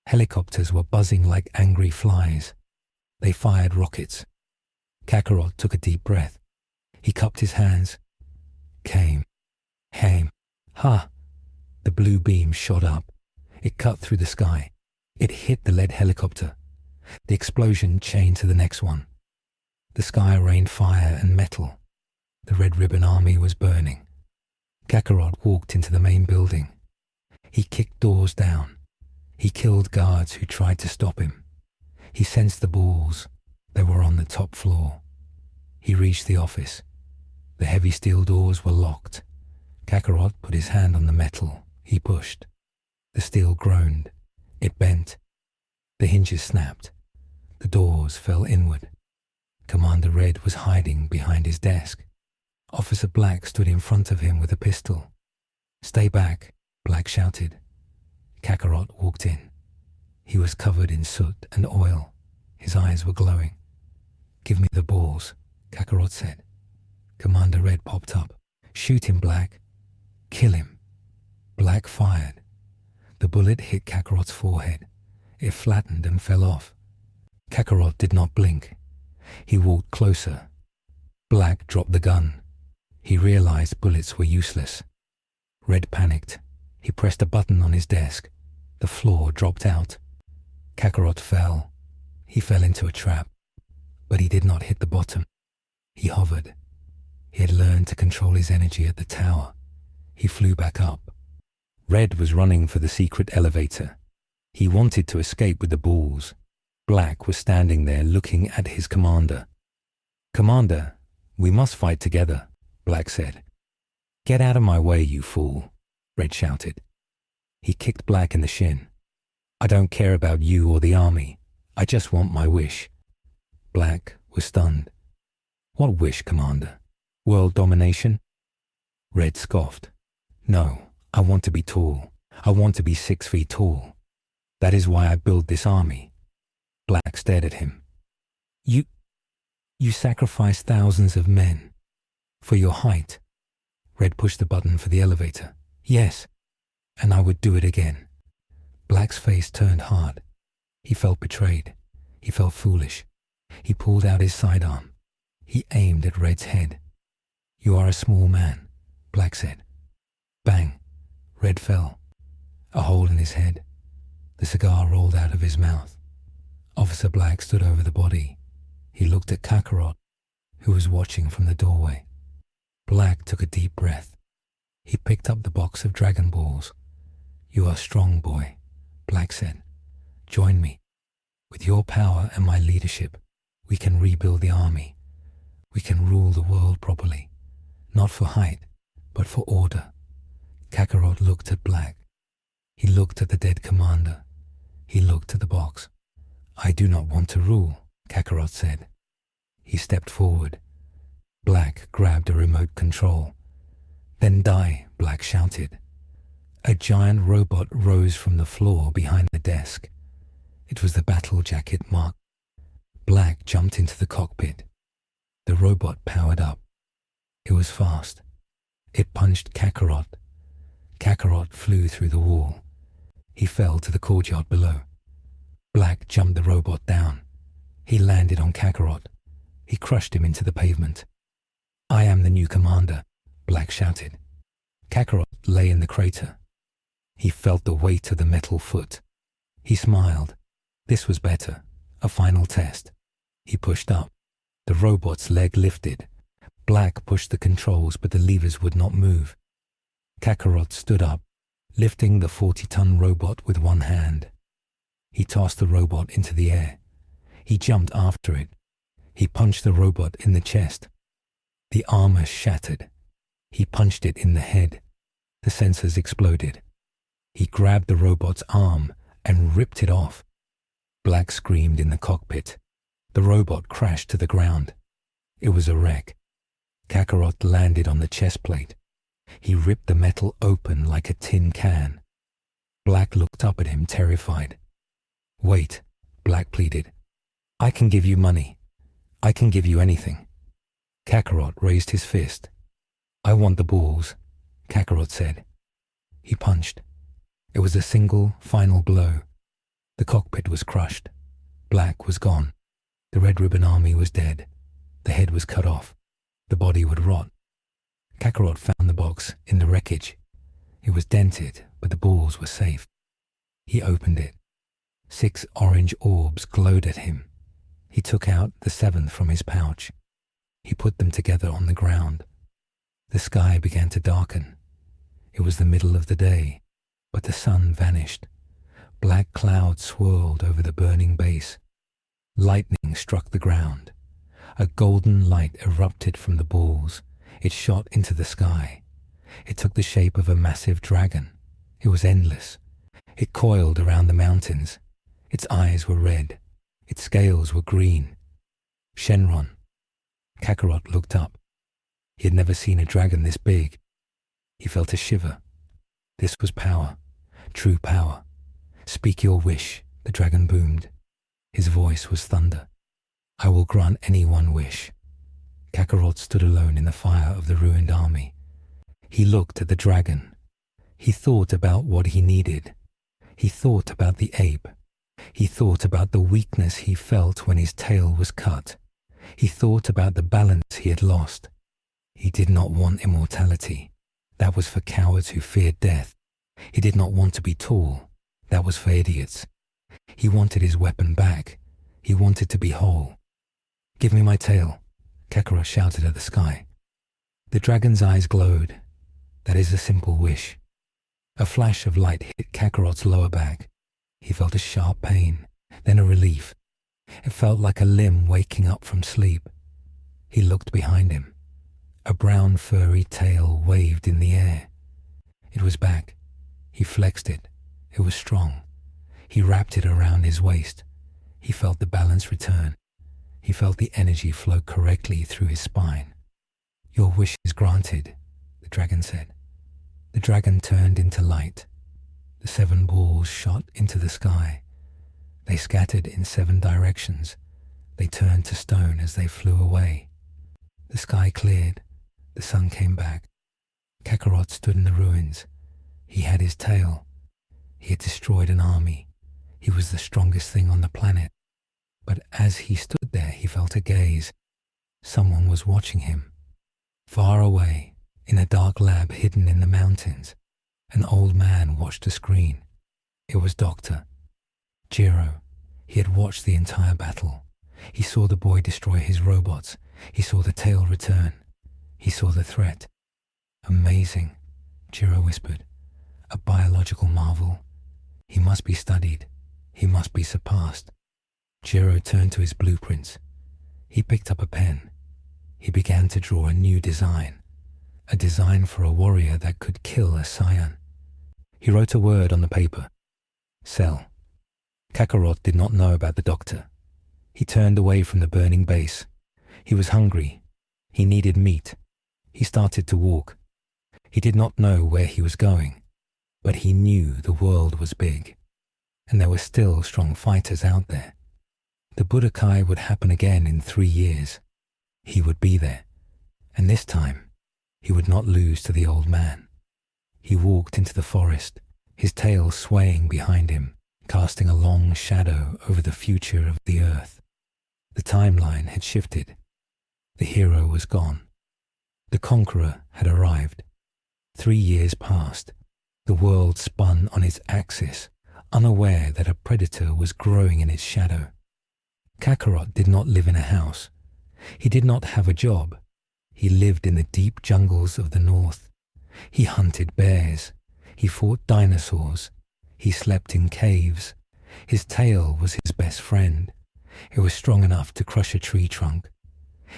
Helicopters were buzzing like angry flies. They fired rockets. Kakarot took a deep breath. He cupped his hands. Came. Ha! The blue beam shot up. It cut through the sky. It hit the lead helicopter. The explosion chained to the next one. The sky rained fire and metal. The Red Ribbon Army was burning. Kakarot walked into the main building. He kicked doors down. He killed guards who tried to stop him. He sensed the balls. They were on the top floor. He reached the office. The heavy steel doors were locked. Kakarot put his hand on the metal. He pushed. The steel groaned. It bent. The hinges snapped. The doors fell inward. Commander Red was hiding behind his desk. Officer Black stood in front of him with a pistol. "Stay back," Black shouted. Kakarot walked in. He was covered in soot and oil. His eyes were glowing. "Give me the balls," Kakarot said. Commander Red popped up. "Shoot him, Black. Kill him." Black fired. The bullet hit Kakarot's forehead. It flattened and fell off. Kakarot did not blink. He walked closer. Black dropped the gun. He realized bullets were useless. Red panicked. He pressed a button on his desk. The floor dropped out. Kakarot fell. He fell into a trap. But he did not hit the bottom. He hovered. He had learned to control his energy at the tower. He flew back up. Red was running for the secret elevator. He wanted to escape with the balls. Black was standing there looking at his commander. "Commander, we must fight together," Black said. "Get out of my way, you fool," Red shouted. He kicked Black in the shin. "I don't care about you or the army. I just want my wish." Black was stunned. "What wish, Commander? World domination?" Red scoffed. "No, I want to be tall. I want to be 6 feet tall. That is why I built this army." Black stared at him. You sacrificed thousands of men for your height." Red pushed the button for the elevator. "Yes, and I would do it again." Black's face turned hard. He felt betrayed. He felt foolish. He pulled out his sidearm. He aimed at Red's head. "You are a small man," Black said. Bang! Red fell. A hole in his head. The cigar rolled out of his mouth. Officer Black stood over the body. He looked at Kakarot, who was watching from the doorway. Black took a deep breath. He picked up the box of Dragon Balls. "You are strong, boy," Black said. "Join me. With your power and my leadership, we can rebuild the army. We can rule the world properly. Not for height, but for order." Kakarot looked at Black. He looked at the dead commander. He looked at the box. "I do not want to rule," Kakarot said. He stepped forward. Black grabbed a remote control. "Then die," Black shouted. A giant robot rose from the floor behind the desk. It was the battle jacket Mark. Black jumped into the cockpit. The robot powered up. It was fast. It punched Kakarot. Kakarot flew through the wall. He fell to the courtyard below. Black jumped the robot down. He landed on Kakarot. He crushed him into the pavement. "I am the new commander," Black shouted. Kakarot lay in the crater. He felt the weight of the metal foot. He smiled. This was better. A final test. He pushed up. The robot's leg lifted. Black pushed the controls, but the levers would not move. Kakarot stood up, lifting the 40-ton robot with one hand. He tossed the robot into the air. He jumped after it. He punched the robot in the chest. The armor shattered. He punched it in the head. The sensors exploded. He grabbed the robot's arm and ripped it off. Black screamed in the cockpit. The robot crashed to the ground. It was a wreck. Kakarot landed on the chest plate. He ripped the metal open like a tin can. Black looked up at him, terrified. "Wait," Black pleaded. "I can give you money. I can give you anything." Kakarot raised his fist. "I want the balls," Kakarot said. He punched. It was a single, final blow. The cockpit was crushed. Black was gone. The Red Ribbon Army was dead. The head was cut off. The body would rot. Kakarot found the box in the wreckage. It was dented, but the balls were safe. He opened it. 6 orange orbs glowed at him. He took out the 7th from his pouch. He put them together on the ground. The sky began to darken. It was the middle of the day, but the sun vanished. Black clouds swirled over the burning base. Lightning struck the ground. A golden light erupted from the balls. It shot into the sky. It took the shape of a massive dragon. It was endless. It coiled around the mountains. Its eyes were red. Its scales were green. Shenron. Kakarot looked up. He had never seen a dragon this big. He felt a shiver. This was power. True power. Speak your wish, the dragon boomed. His voice was thunder. I will grant any one wish. Kakarot stood alone in the fire of the ruined army. He looked at the dragon. He thought about what he needed. He thought about the ape. He thought about the weakness he felt when his tail was cut. He thought about the balance he had lost. He did not want immortality. That was for cowards who feared death. He did not want to be tall. That was for idiots. He wanted his weapon back. He wanted to be whole. Give me my tail, Kakarot shouted at the sky. The dragon's eyes glowed. That is a simple wish. A flash of light hit Kakarot's lower back. He felt a sharp pain, then a relief. It felt like a limb waking up from sleep. He looked behind him. A brown furry tail waved in the air. It was back. He flexed it. It was strong. He wrapped it around his waist. He felt the balance return. He felt the energy flow correctly through his spine. Your wish is granted, the dragon said. The dragon turned into light. The 7 balls shot into the sky. They scattered in 7 directions. They turned to stone as they flew away. The sky cleared. The sun came back. Kakarot stood in the ruins. He had his tail. He had destroyed an army. He was the strongest thing on the planet. But as he stood there, he felt a gaze. Someone was watching him. Far away, in a dark lab hidden in the mountains, an old man watched a screen. It was Dr. Jiro. He had watched the entire battle. He saw the boy destroy his robots. He saw the tail return. He saw the threat. Amazing, Jiro whispered. A biological marvel. He must be studied. He must be surpassed. Jiro turned to his blueprints. He picked up a pen. He began to draw a new design. A design for a warrior that could kill a Saiyan. He wrote a word on the paper. Cell. Kakarot did not know about the doctor. He turned away from the burning base. He was hungry. He needed meat. He started to walk. He did not know where he was going, but he knew the world was big, and there were still strong fighters out there. The Budokai would happen again in 3 years. He would be there, and this time he would not lose to the old man. He walked into the forest, his tail swaying behind him, casting a long shadow over the future of the earth. The timeline had shifted. The hero was gone. The conqueror had arrived. 3 years passed. The world spun on its axis, unaware that a predator was growing in its shadow. Kakarot did not live in a house. He did not have a job. He lived in the deep jungles of the north. He hunted bears. He fought dinosaurs. He slept in caves. His tail was his best friend. It was strong enough to crush a tree trunk.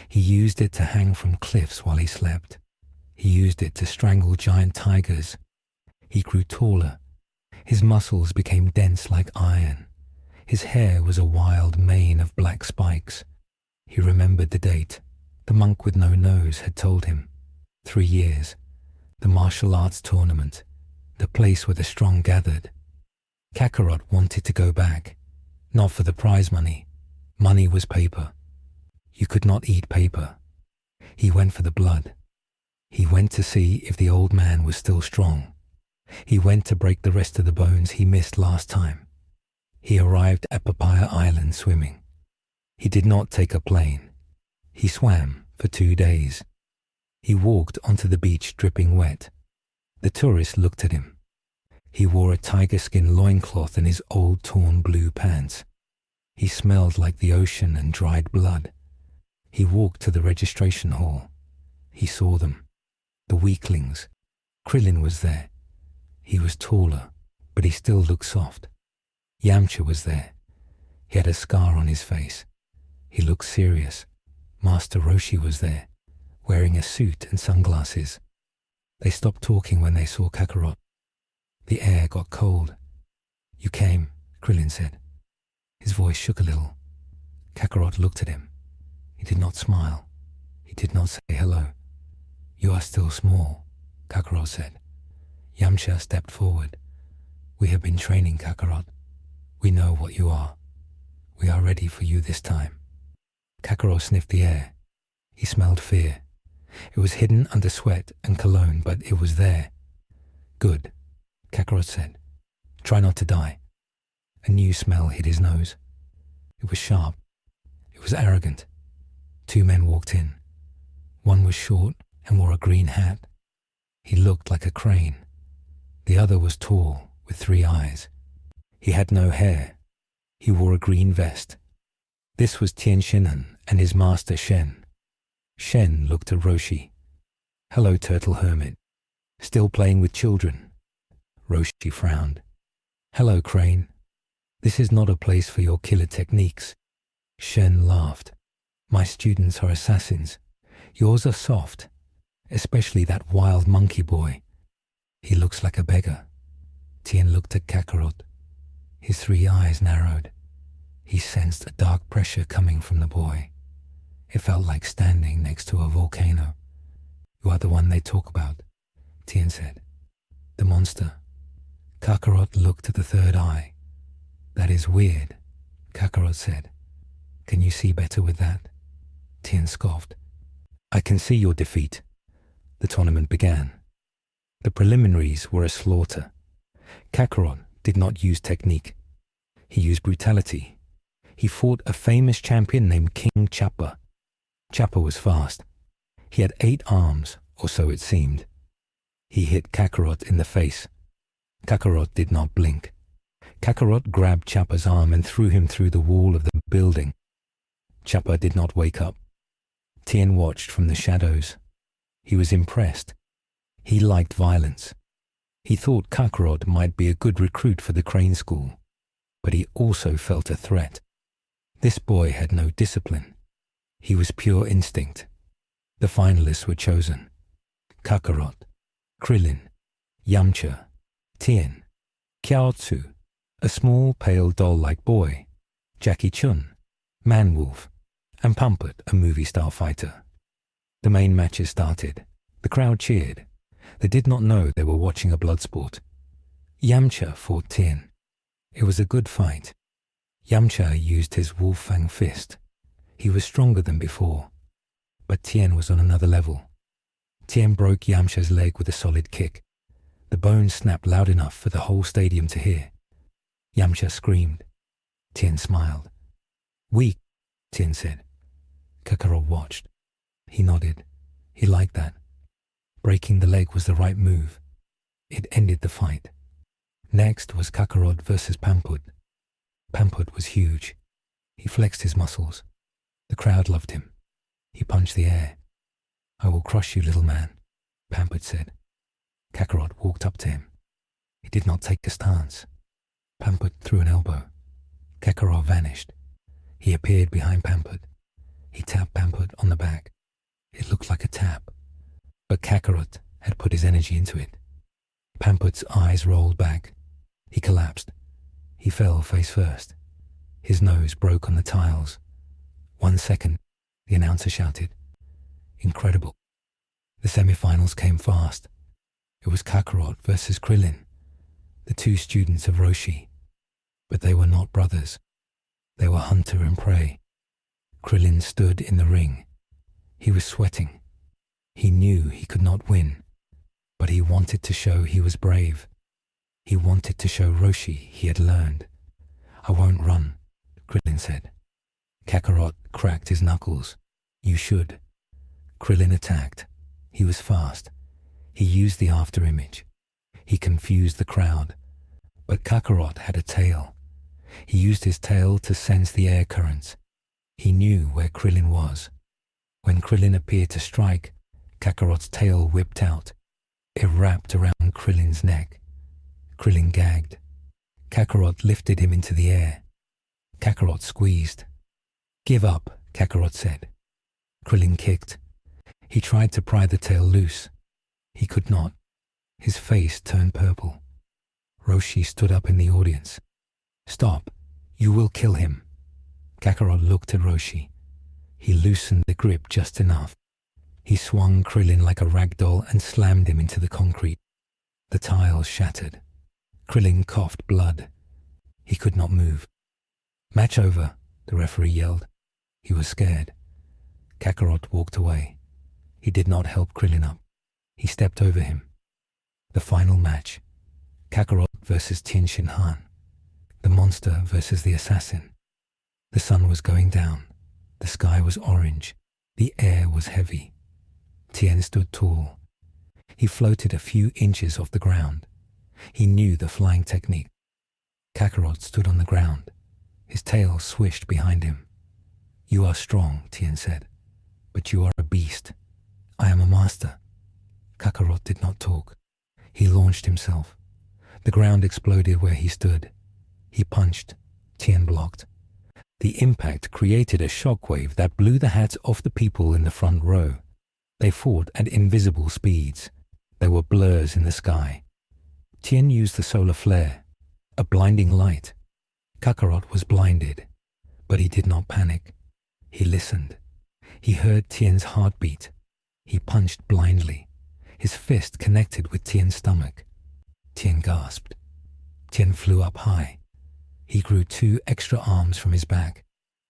He used it to hang from cliffs while he slept. He used it to strangle giant tigers. He grew taller. His muscles became dense like iron. His hair was a wild mane of black spikes. He remembered the date. The monk with no nose had told him. 3 years. The martial arts tournament. The place where the strong gathered. Kakarot wanted to go back. Not for the prize money. Money was paper. You could not eat paper. He went for the blood. He went to see if the old man was still strong. He went to break the rest of the bones he missed last time. He arrived at Papaya Island swimming. He did not take a plane. He swam for 2 days. He walked onto the beach dripping wet. The tourists looked at him. He wore a tiger skin loincloth and his old torn blue pants. He smelled like the ocean and dried blood. He walked to the registration hall. He saw them. The weaklings. Krillin was there. He was taller, but he still looked soft. Yamcha was there. He had a scar on his face. He looked serious. Master Roshi was there, wearing a suit and sunglasses. They stopped talking when they saw Kakarot. The air got cold. "You came," Krillin said. His voice shook a little. Kakarot looked at him. He did not smile. He did not say hello. "You are still small," Kakarot said. Yamcha stepped forward. "We have been training, Kakarot. We know what you are. We are ready for you this time." Kakarot sniffed the air. He smelled fear. It was hidden under sweat and cologne, but it was there. "Good," Kakarot said. "Try not to die." A new smell hit his nose. It was sharp. It was arrogant. Two men walked in. One was short and wore a green hat. He looked like a crane. The other was tall, with 3 eyes. He had no hair. He wore a green vest. This was Tien Shinhan and his master Shen. Shen looked at Roshi. "Hello, Turtle Hermit. Still playing with children?" Roshi frowned. "Hello, Crane. This is not a place for your killer techniques." Shen laughed. "My students are assassins. Yours are soft, especially that wild monkey boy. He looks like a beggar." Tien looked at Kakarot. His 3 eyes narrowed. He sensed a dark pressure coming from the boy. It felt like standing next to a volcano. "You are the one they talk about," Tien said. "The monster." Kakarot looked at the 3rd eye. "That is weird," Kakarot said. "Can you see better with that?" Tien scoffed. "I can see your defeat." The tournament began. The preliminaries were a slaughter. Kakarot did not use technique. He used brutality. He fought a famous champion named King Chappa. Chappa was fast. He had 8 arms, or so it seemed. He hit Kakarot in the face. Kakarot did not blink. Kakarot grabbed Chappa's arm and threw him through the wall of the building. Chappa did not wake up. Tien watched from the shadows. He was impressed. He liked violence. He thought Kakarot might be a good recruit for the Crane School, but he also felt a threat. This boy had no discipline. He was pure instinct. The finalists were chosen. Kakarot, Krillin, Yamcha, Tien, Kiaotsu, a small pale doll-like boy, Jackie Chun, Man-Wolf, and Pumpet, a movie-style fighter. The main matches started. The crowd cheered. They did not know they were watching a blood sport. Yamcha fought Tien. It was a good fight. Yamcha used his Wolf Fang fist. He was stronger than before. But Tien was on another level. Tien broke Yamcha's leg with a solid kick. The bones snapped loud enough for the whole stadium to hear. Yamcha screamed. Tien smiled. "Weak," Tien said. Kakarot watched. He nodded. He liked that. Breaking the leg was the right move. It ended the fight. Next was Kakarot versus Pamput. Pamput was huge. He flexed his muscles. The crowd loved him. He punched the air. "I will crush you, little man," Pamput said. Kakarot walked up to him. He did not take a stance. Pamput threw an elbow. Kakarot vanished. He appeared behind Pamput. He tapped Pamput on the back. It looked like a tap, but Kakarot had put his energy into it. Pamput's eyes rolled back. He collapsed. He fell face first. His nose broke on the tiles. 1 second, the announcer shouted. Incredible. The semifinals came fast. It was Kakarot versus Krillin, the 2 students of Roshi. But they were not brothers. They were hunter and prey. Krillin stood in the ring. He was sweating. He knew he could not win, but he wanted to show he was brave. He wanted to show Roshi he had learned. "I won't run," Krillin said. Kakarot cracked his knuckles. "You should." Krillin attacked. He was fast. He used the afterimage. He confused the crowd. But Kakarot had a tail. He used his tail to sense the air currents. He knew where Krillin was. When Krillin appeared to strike, Kakarot's tail whipped out. It wrapped around Krillin's neck. Krillin gagged. Kakarot lifted him into the air. Kakarot squeezed. "Give up," Kakarot said. Krillin kicked. He tried to pry the tail loose. He could not. His face turned purple. Roshi stood up in the audience. "Stop. You will kill him." Kakarot looked at Roshi. He loosened the grip just enough. He swung Krillin like a rag doll and slammed him into the concrete. The tiles shattered. Krillin coughed blood. He could not move. "Match over," the referee yelled. He was scared. Kakarot walked away. He did not help Krillin up. He stepped over him. The final match. Kakarot versus Tien Shin Han. The monster versus the assassin. The sun was going down. The sky was orange. The air was heavy. Tien stood tall. He floated a few inches off the ground. He knew the flying technique. Kakarot stood on the ground. His tail swished behind him. "You are strong," Tien said, "but you are a beast. I am a master." Kakarot did not talk. He launched himself. The ground exploded where he stood. He punched. Tien blocked. The impact created a shockwave that blew the hats off the people in the front row. They fought at invisible speeds. There were blurs in the sky. Tien used the solar flare, a blinding light. Kakarot was blinded, but he did not panic. He listened. He heard Tien's heartbeat. He punched blindly. His fist connected with Tien's stomach. Tien gasped. Tien flew up high. He grew 2 extra arms from his back,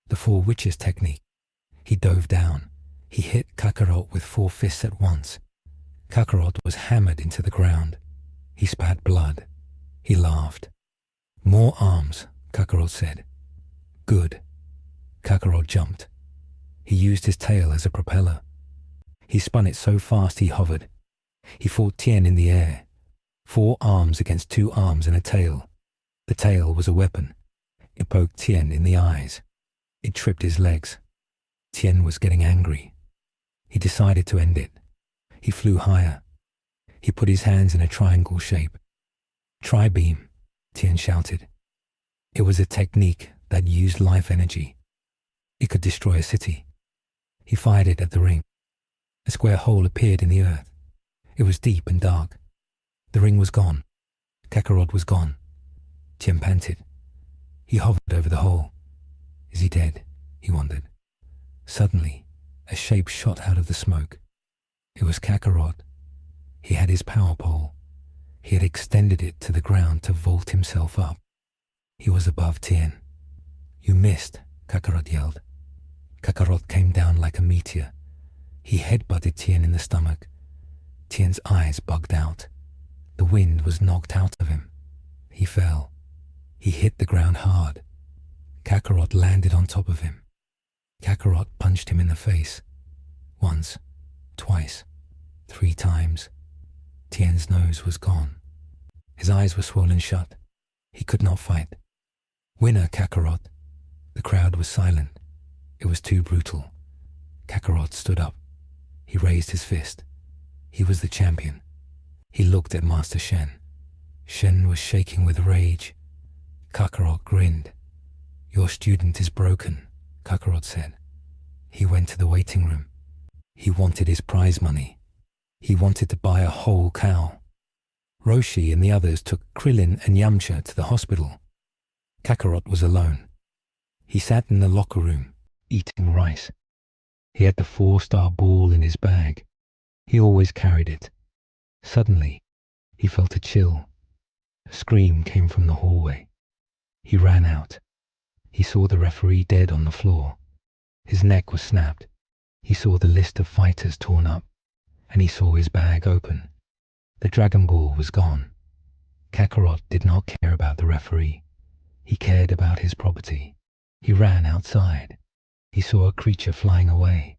the 4 witches technique. He dove down. He hit Kakarot with 4 fists at once. Kakarot was hammered into the ground. He spat blood. He laughed. "More arms," Kakarot said. "Good." Kakarot jumped. He used his tail as a propeller. He spun it so fast he hovered. He fought Tien in the air. 4 arms against 2 arms and a tail. The tail was a weapon. It poked Tien in the eyes. It tripped his legs. Tien was getting angry. He decided to end it. He flew higher. He put his hands in a triangle shape. "Tri-beam," Tien shouted. It was a technique that used life energy. It could destroy a city. He fired it at the ring. A square hole appeared in the earth. It was deep and dark. The ring was gone. Kakarot was gone. Tien panted. He hovered over the hole. "Is he dead?" he wondered. Suddenly, a shape shot out of the smoke. It was Kakarot. He had his power pole. He had extended it to the ground to vault himself up. He was above Tien. "You missed," Kakarot yelled. Kakarot came down like a meteor. He headbutted Tien in the stomach. Tien's eyes bugged out. The wind was knocked out of him. He fell. He hit the ground hard. Kakarot landed on top of him. Kakarot punched him in the face. Once, twice, 3 times. Tien's nose was gone. His eyes were swollen shut. He could not fight. "Winner, Kakarot." The crowd was silent. It was too brutal. Kakarot stood up. He raised his fist. He was the champion. He looked at Master Shen. Shen was shaking with rage. Kakarot grinned. "Your student is broken," Kakarot said. He went to the waiting room. He wanted his prize money. He wanted to buy a whole cow. Roshi and the others took Krillin and Yamcha to the hospital. Kakarot was alone. He sat in the locker room, eating rice. He had the 4-star ball in his bag. He always carried it. Suddenly, he felt a chill. A scream came from the hallway. He ran out. He saw the referee dead on the floor. His neck was snapped. He saw the list of fighters torn up, and he saw his bag open. The Dragon Ball was gone. Kakarot did not care about the referee. He cared about his property. He ran outside. He saw a creature flying away.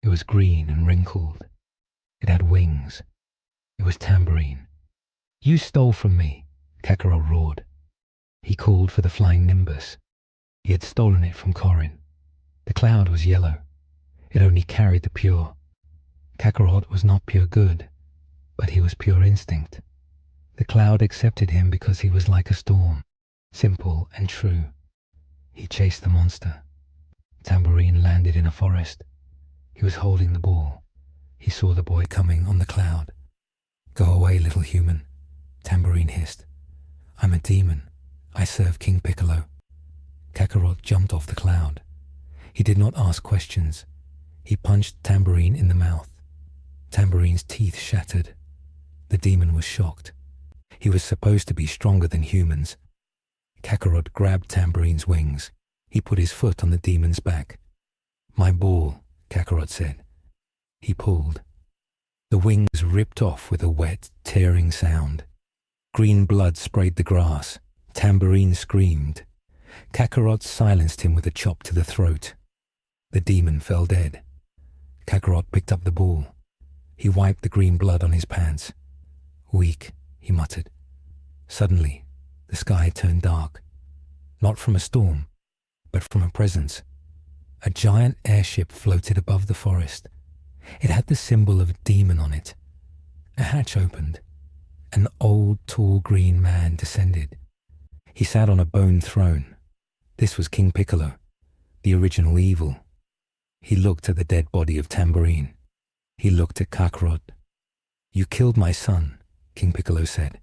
It was green and wrinkled. It had wings. It was Tambourine. "You stole from me," Kakarot roared. He called for the flying Nimbus. He had stolen it from Korin. The cloud was yellow. It only carried the pure. Kakarot was not pure good, but he was pure instinct. The cloud accepted him because he was like a storm, simple and true. He chased the monster. Tambourine landed in a forest. He was holding the ball. He saw the boy coming on the cloud. "Go away, little human," Tambourine hissed. "I'm a demon. I serve King Piccolo." Kakarot jumped off the cloud. He did not ask questions. He punched Tambourine in the mouth. Tambourine's teeth shattered. The demon was shocked. He was supposed to be stronger than humans. Kakarot grabbed Tambourine's wings. He put his foot on the demon's back. "My ball," Kakarot said. He pulled. The wings ripped off with a wet, tearing sound. Green blood sprayed the grass. Tambourine screamed. Kakarot silenced him with a chop to the throat. The demon fell dead. Kakarot picked up the ball. He wiped the green blood on his pants. "Weak," he muttered. Suddenly, the sky turned dark. Not from a storm, but from a presence. A giant airship floated above the forest. It had the symbol of a demon on it. A hatch opened. An old, tall green man descended. He sat on a bone throne. This was King Piccolo, the original evil. He looked at the dead body of Tambourine. He looked at Kakarot. "You killed my son," King Piccolo said.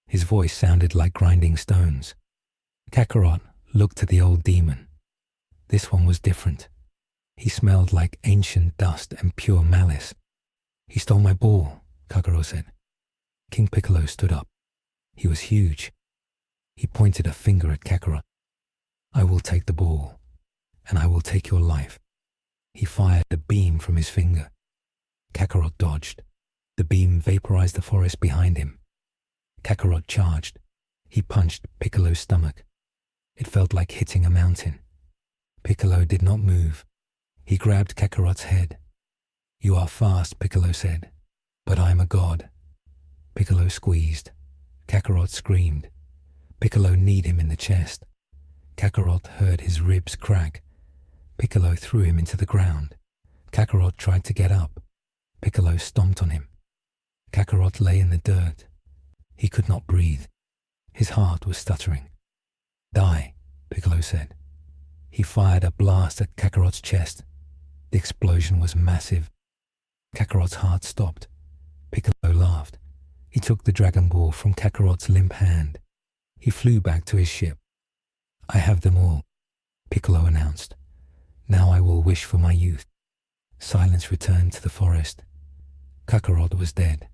His voice sounded like grinding stones. Kakarot looked at the old demon. This one was different. He smelled like ancient dust and pure malice. "He stole my ball," Kakarot said. King Piccolo stood up. He was huge. He pointed a finger at Kakarot. "I will take the ball, and I will take your life." He fired a beam from his finger. Kakarot dodged. The beam vaporized the forest behind him. Kakarot charged. He punched Piccolo's stomach. It felt like hitting a mountain. Piccolo did not move. He grabbed Kakarot's head. "You are fast," Piccolo said, "but I am a god." Piccolo squeezed. Kakarot screamed. Piccolo kneed him in the chest. Kakarot heard his ribs crack. Piccolo threw him into the ground. Kakarot tried to get up. Piccolo stomped on him. Kakarot lay in the dirt. He could not breathe. His heart was stuttering. "Die," Piccolo said. He fired a blast at Kakarot's chest. The explosion was massive. Kakarot's heart stopped. Piccolo laughed. He took the Dragon Ball from Kakarot's limp hand. He flew back to his ship. "I have them all," Piccolo announced. "Now I will wish for my youth." Silence returned to the forest. Kakarot was dead.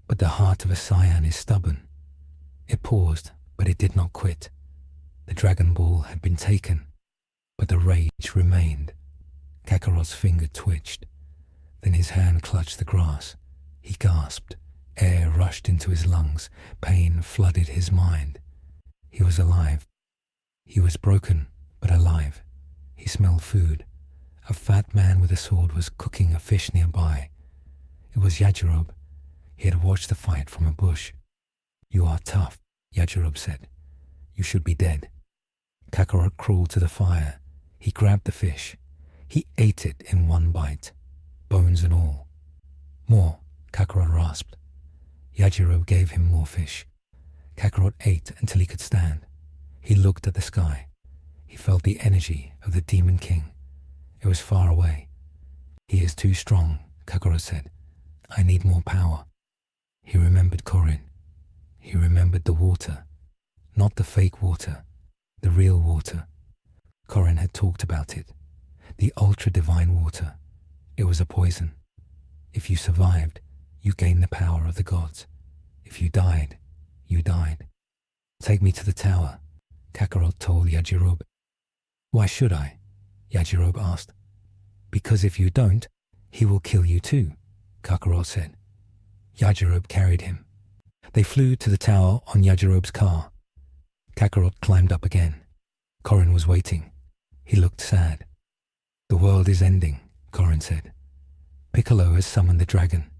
But the heart of a Saiyan is stubborn. It paused, but it did not quit. The Dragon Ball had been taken, but the rage remained. Kakarot's finger twitched. Then his hand clutched the grass. He gasped. Air rushed into his lungs. Pain flooded his mind. He was alive. He was broken, but alive. He smelled food. A fat man with a sword was cooking a fish nearby. It was Yajirobe. He had watched the fight from a bush. "You are tough," Yajirobe said. "You should be dead." Kakarot crawled to the fire. He grabbed the fish. He ate it in one bite, bones and all. "More," Kakarot rasped. Yajirobe gave him more fish. Kakarot ate until he could stand. He looked at the sky. He felt the energy of the Demon King. It was far away. "He is too strong," Kakarot said. "I need more power." He remembered Korin. He remembered the water. Not the fake water, the real water. Korin had talked about it. The ultra-divine water. It was a poison. If you survived, you gained the power of the gods. If you died, you died. "Take me to the tower," Kakarot told Yajirobe. "Why should I?" Yajirobe asked. "Because if you don't, he will kill you too," Kakarot said. Yajirobe carried him. They flew to the tower on Yajirobe's car. Kakarot climbed up again. Korin was waiting. He looked sad. "The world is ending," Korin said. "Piccolo has summoned the dragon.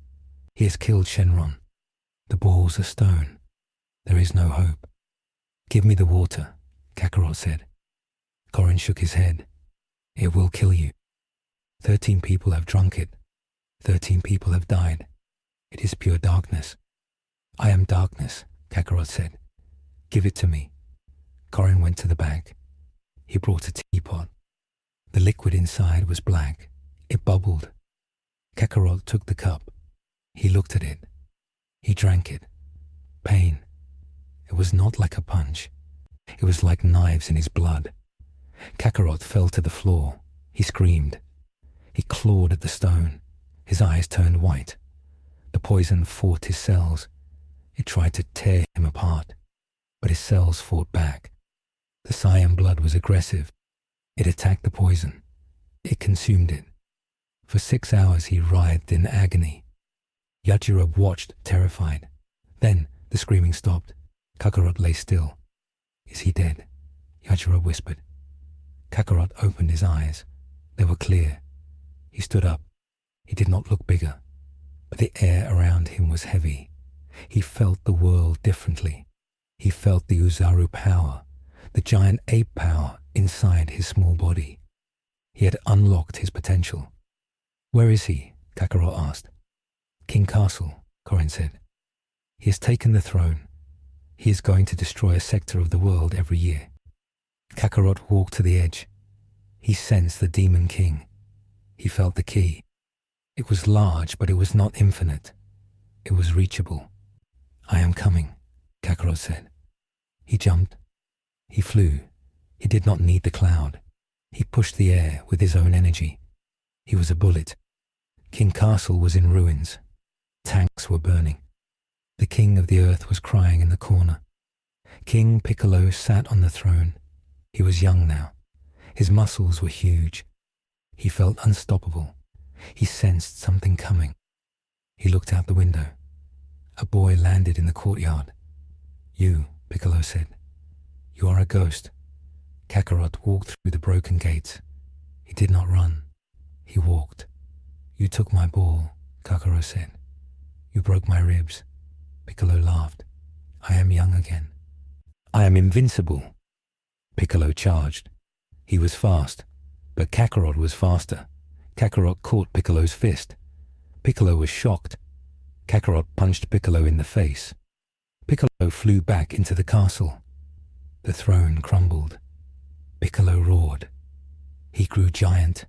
He has killed Shenron. The balls are stone. There is no hope." "Give me the water," Kakarot said. Korin shook his head. "It will kill you. 13 people have drunk it. 13 people have died. It is pure darkness." "I am darkness," Kakarot said. "Give it to me." Korin went to the bag. He brought a teapot. The liquid inside was black. It bubbled. Kakarot took the cup. He looked at it. He drank it. Pain. It was not like a punch. It was like knives in his blood. Kakarot fell to the floor. He screamed. He clawed at the stone. His eyes turned white. The poison fought his cells. It tried to tear him apart, but his cells fought back. The Saiyan blood was aggressive. It attacked the poison. It consumed it. For 6 hours he writhed in agony. Yajirobe watched, terrified. Then the screaming stopped. Kakarot lay still. "Is he dead?" Yajirobe whispered. Kakarot opened his eyes. They were clear. He stood up. He did not look bigger, but the air around him was heavy. He felt the world differently. He felt the Uzaru power, the giant ape power inside his small body. He had unlocked his potential. "Where is he?" Kakarot asked. "King Castle," Korin said. "He has taken the throne. He is going to destroy a sector of the world every year." Kakarot walked to the edge. He sensed the Demon King. He felt the key. It was large, but it was not infinite. It was reachable. "I am coming," Kakarot said. He jumped. He flew. He did not need the cloud. He pushed the air with his own energy. He was a bullet. King Castle was in ruins. Tanks were burning. The king of the earth was crying in the corner. King Piccolo sat on the throne. He was young now. His muscles were huge. He felt unstoppable. He sensed something coming. He looked out the window. A boy landed in the courtyard. "You," Piccolo said. "You are a ghost." Kakarot walked through the broken gates. He did not run. He walked. "You took my ball," Kakarot said. "You broke my ribs." Piccolo laughed. "I am young again. I am invincible." Piccolo charged. He was fast, but Kakarot was faster. Kakarot caught Piccolo's fist. Piccolo was shocked. Kakarot punched Piccolo in the face. Piccolo flew back into the castle. The throne crumbled. Piccolo roared. He grew giant.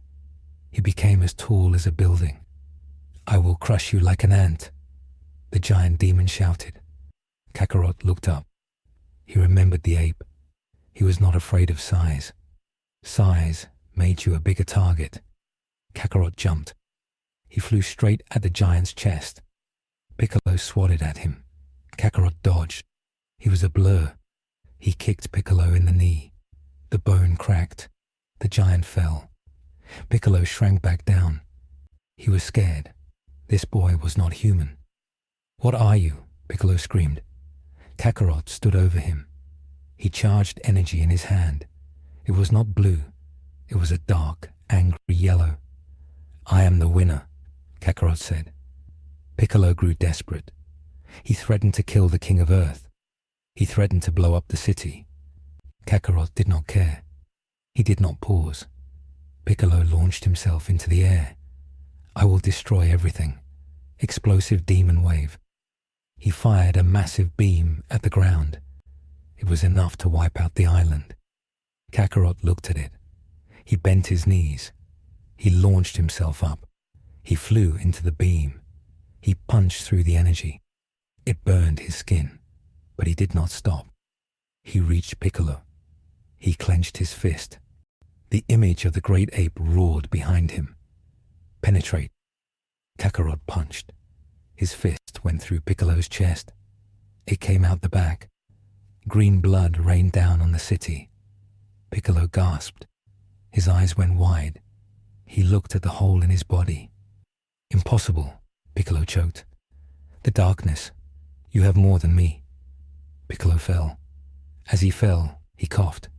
He became as tall as a building. "I will crush you like an ant," the giant demon shouted. Kakarot looked up. He remembered the ape. He was not afraid of size. Size made you a bigger target. Kakarot jumped. He flew straight at the giant's chest. Piccolo swatted at him. Kakarot dodged. He was a blur. He kicked Piccolo in the knee. The bone cracked. The giant fell. Piccolo shrank back down. He was scared. This boy was not human. "What are you?" Piccolo screamed. Kakarot stood over him. He charged energy in his hand. It was not blue. It was a dark, angry yellow. "I am the winner," Kakarot said. Piccolo grew desperate. He threatened to kill the King of Earth. He threatened to blow up the city. Kakarot did not care. He did not pause. Piccolo launched himself into the air. "I will destroy everything." Explosive demon wave. He fired a massive beam at the ground. It was enough to wipe out the island. Kakarot looked at it. He bent his knees. He launched himself up. He flew into the beam. He punched through the energy. It burned his skin, but he did not stop. He reached Piccolo. He clenched his fist. The image of the great ape roared behind him. "Penetrate." Kakarot punched. His fist went through Piccolo's chest. It came out the back. Green blood rained down on the city. Piccolo gasped. His eyes went wide. He looked at the hole in his body. "Impossible," Piccolo choked. "The darkness. You have more than me." Piccolo fell. As he fell, he coughed.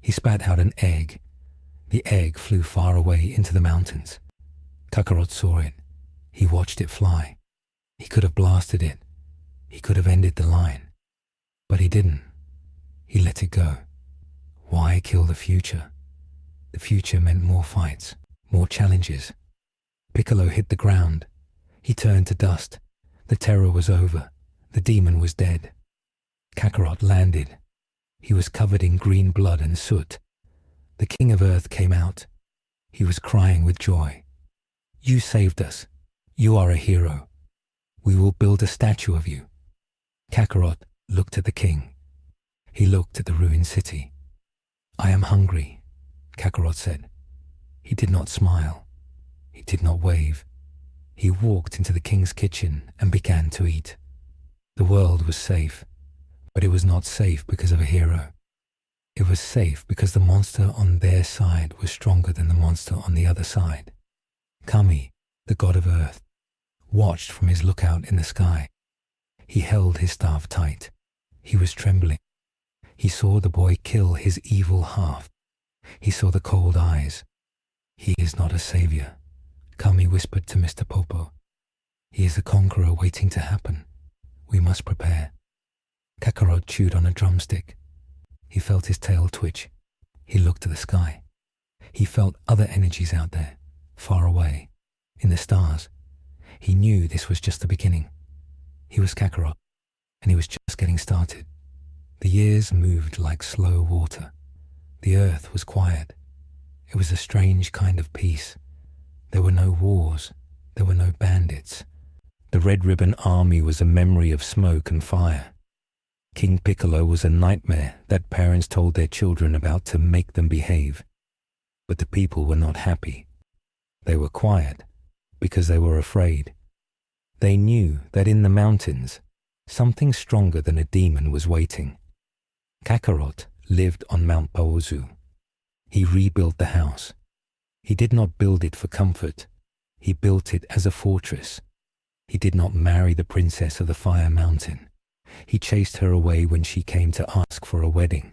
He spat out an egg. The egg flew far away into the mountains. Kakarot saw it. He watched it fly. He could have blasted it. He could have ended the line. But he didn't. He let it go. Why kill the future? The future meant more fights, more challenges. Piccolo hit the ground. He turned to dust. The terror was over. The demon was dead. Kakarot landed. He was covered in green blood and soot. The King of Earth came out. He was crying with joy. You saved us. You are a hero. We will build a statue of you. Kakarot looked at the king. He looked at the ruined city. I am hungry, Kakarot said. He did not smile. He did not wave. He walked into the king's kitchen and began to eat. The world was safe, but it was not safe because of a hero. It was safe because the monster on their side was stronger than the monster on the other side. Kami, the god of earth, watched from his lookout in the sky. He held his staff tight. He was trembling. He saw the boy kill his evil half. He saw the cold eyes. He is not a savior, Kami whispered to Mr. Popo. He is a conqueror waiting to happen. We must prepare. Kakarot chewed on a drumstick. He felt his tail twitch. He looked at the sky. He felt other energies out there, far away, in the stars. He knew this was just the beginning. He was Kakarot, and he was just getting started. The years moved like slow water. The earth was quiet. It was a strange kind of peace. There were no wars. There were no bandits. The Red Ribbon Army was a memory of smoke and fire. King Piccolo was a nightmare that parents told their children about to make them behave. But the people were not happy. They were quiet because they were afraid. They knew that in the mountains, something stronger than a demon was waiting. Kakarot lived on Mount Paozu. He rebuilt the house. He did not build it for comfort. He built it as a fortress. He did not marry the princess of the Fire Mountain. He chased her away when she came to ask for a wedding.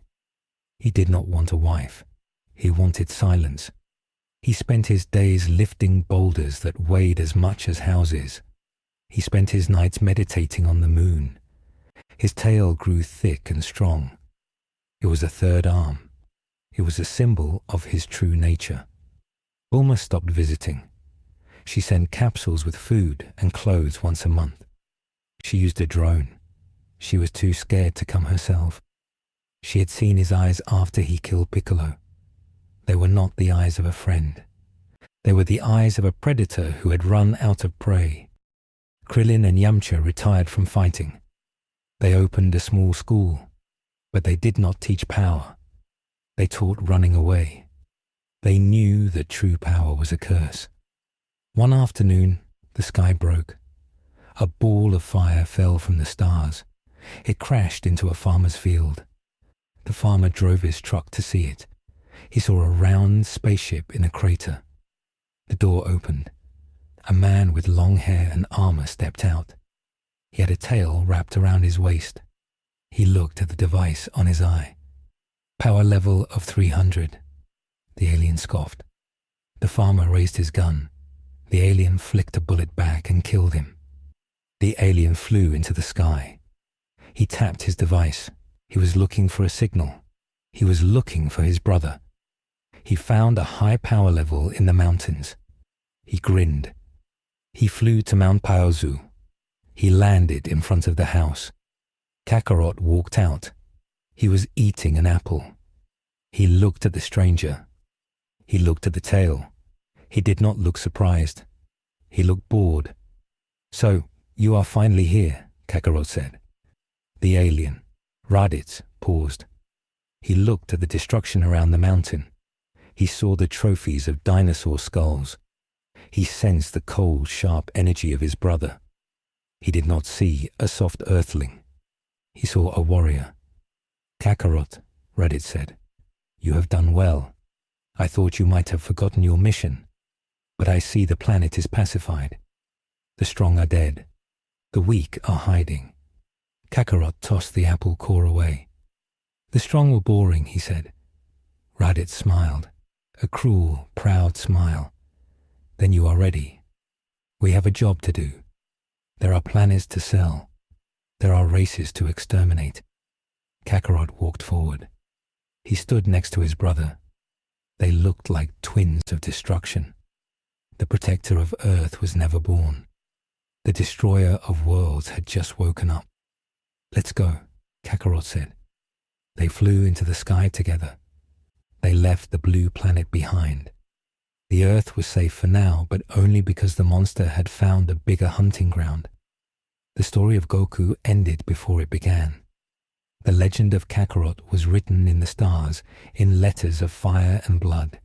He did not want a wife. He wanted silence. He spent his days lifting boulders that weighed as much as houses. He spent his nights meditating on the moon. His tail grew thick and strong. It was a third arm. It was a symbol of his true nature. Bulma stopped visiting. She sent capsules with food and clothes once a month. She used a drone. She was too scared to come herself. She had seen his eyes after he killed Piccolo. They were not the eyes of a friend. They were the eyes of a predator who had run out of prey. Krillin and Yamcha retired from fighting. They opened a small school, but they did not teach power. They taught running away. They knew that true power was a curse. One afternoon, the sky broke. A ball of fire fell from the stars. It crashed into a farmer's field. The farmer drove his truck to see it. He saw a round spaceship in a crater. The door opened. A man with long hair and armor stepped out. He had a tail wrapped around his waist. He looked at the device on his eye. Power level of 300. The alien scoffed. The farmer raised his gun. The alien flicked a bullet back and killed him. The alien flew into the sky. He tapped his device. He was looking for a signal. He was looking for his brother. He found a high power level in the mountains. He grinned. He flew to Mount Paozu. He landed in front of the house. Kakarot walked out. He was eating an apple. He looked at the stranger. He looked at the tail. He did not look surprised. He looked bored. So, you are finally here, Kakarot said. The alien, Raditz, paused. He looked at the destruction around the mountain. He saw the trophies of dinosaur skulls. He sensed the cold, sharp energy of his brother. He did not see a soft earthling. He saw a warrior. Kakarot, Raditz said, you have done well. I thought you might have forgotten your mission, but I see the planet is pacified. The strong are dead. The weak are hiding. Kakarot tossed the apple core away. The strong were boring, he said. Raditz smiled, a cruel, proud smile. Then you are ready. We have a job to do. There are planets to sell. There are races to exterminate. Kakarot walked forward. He stood next to his brother. They looked like twins of destruction. The protector of Earth was never born. The destroyer of worlds had just woken up. Let's go, Kakarot said. They flew into the sky together. They left the blue planet behind. The Earth was safe for now, but only because the monster had found a bigger hunting ground. The story of Goku ended before it began. The legend of Kakarot was written in the stars in letters of fire and blood.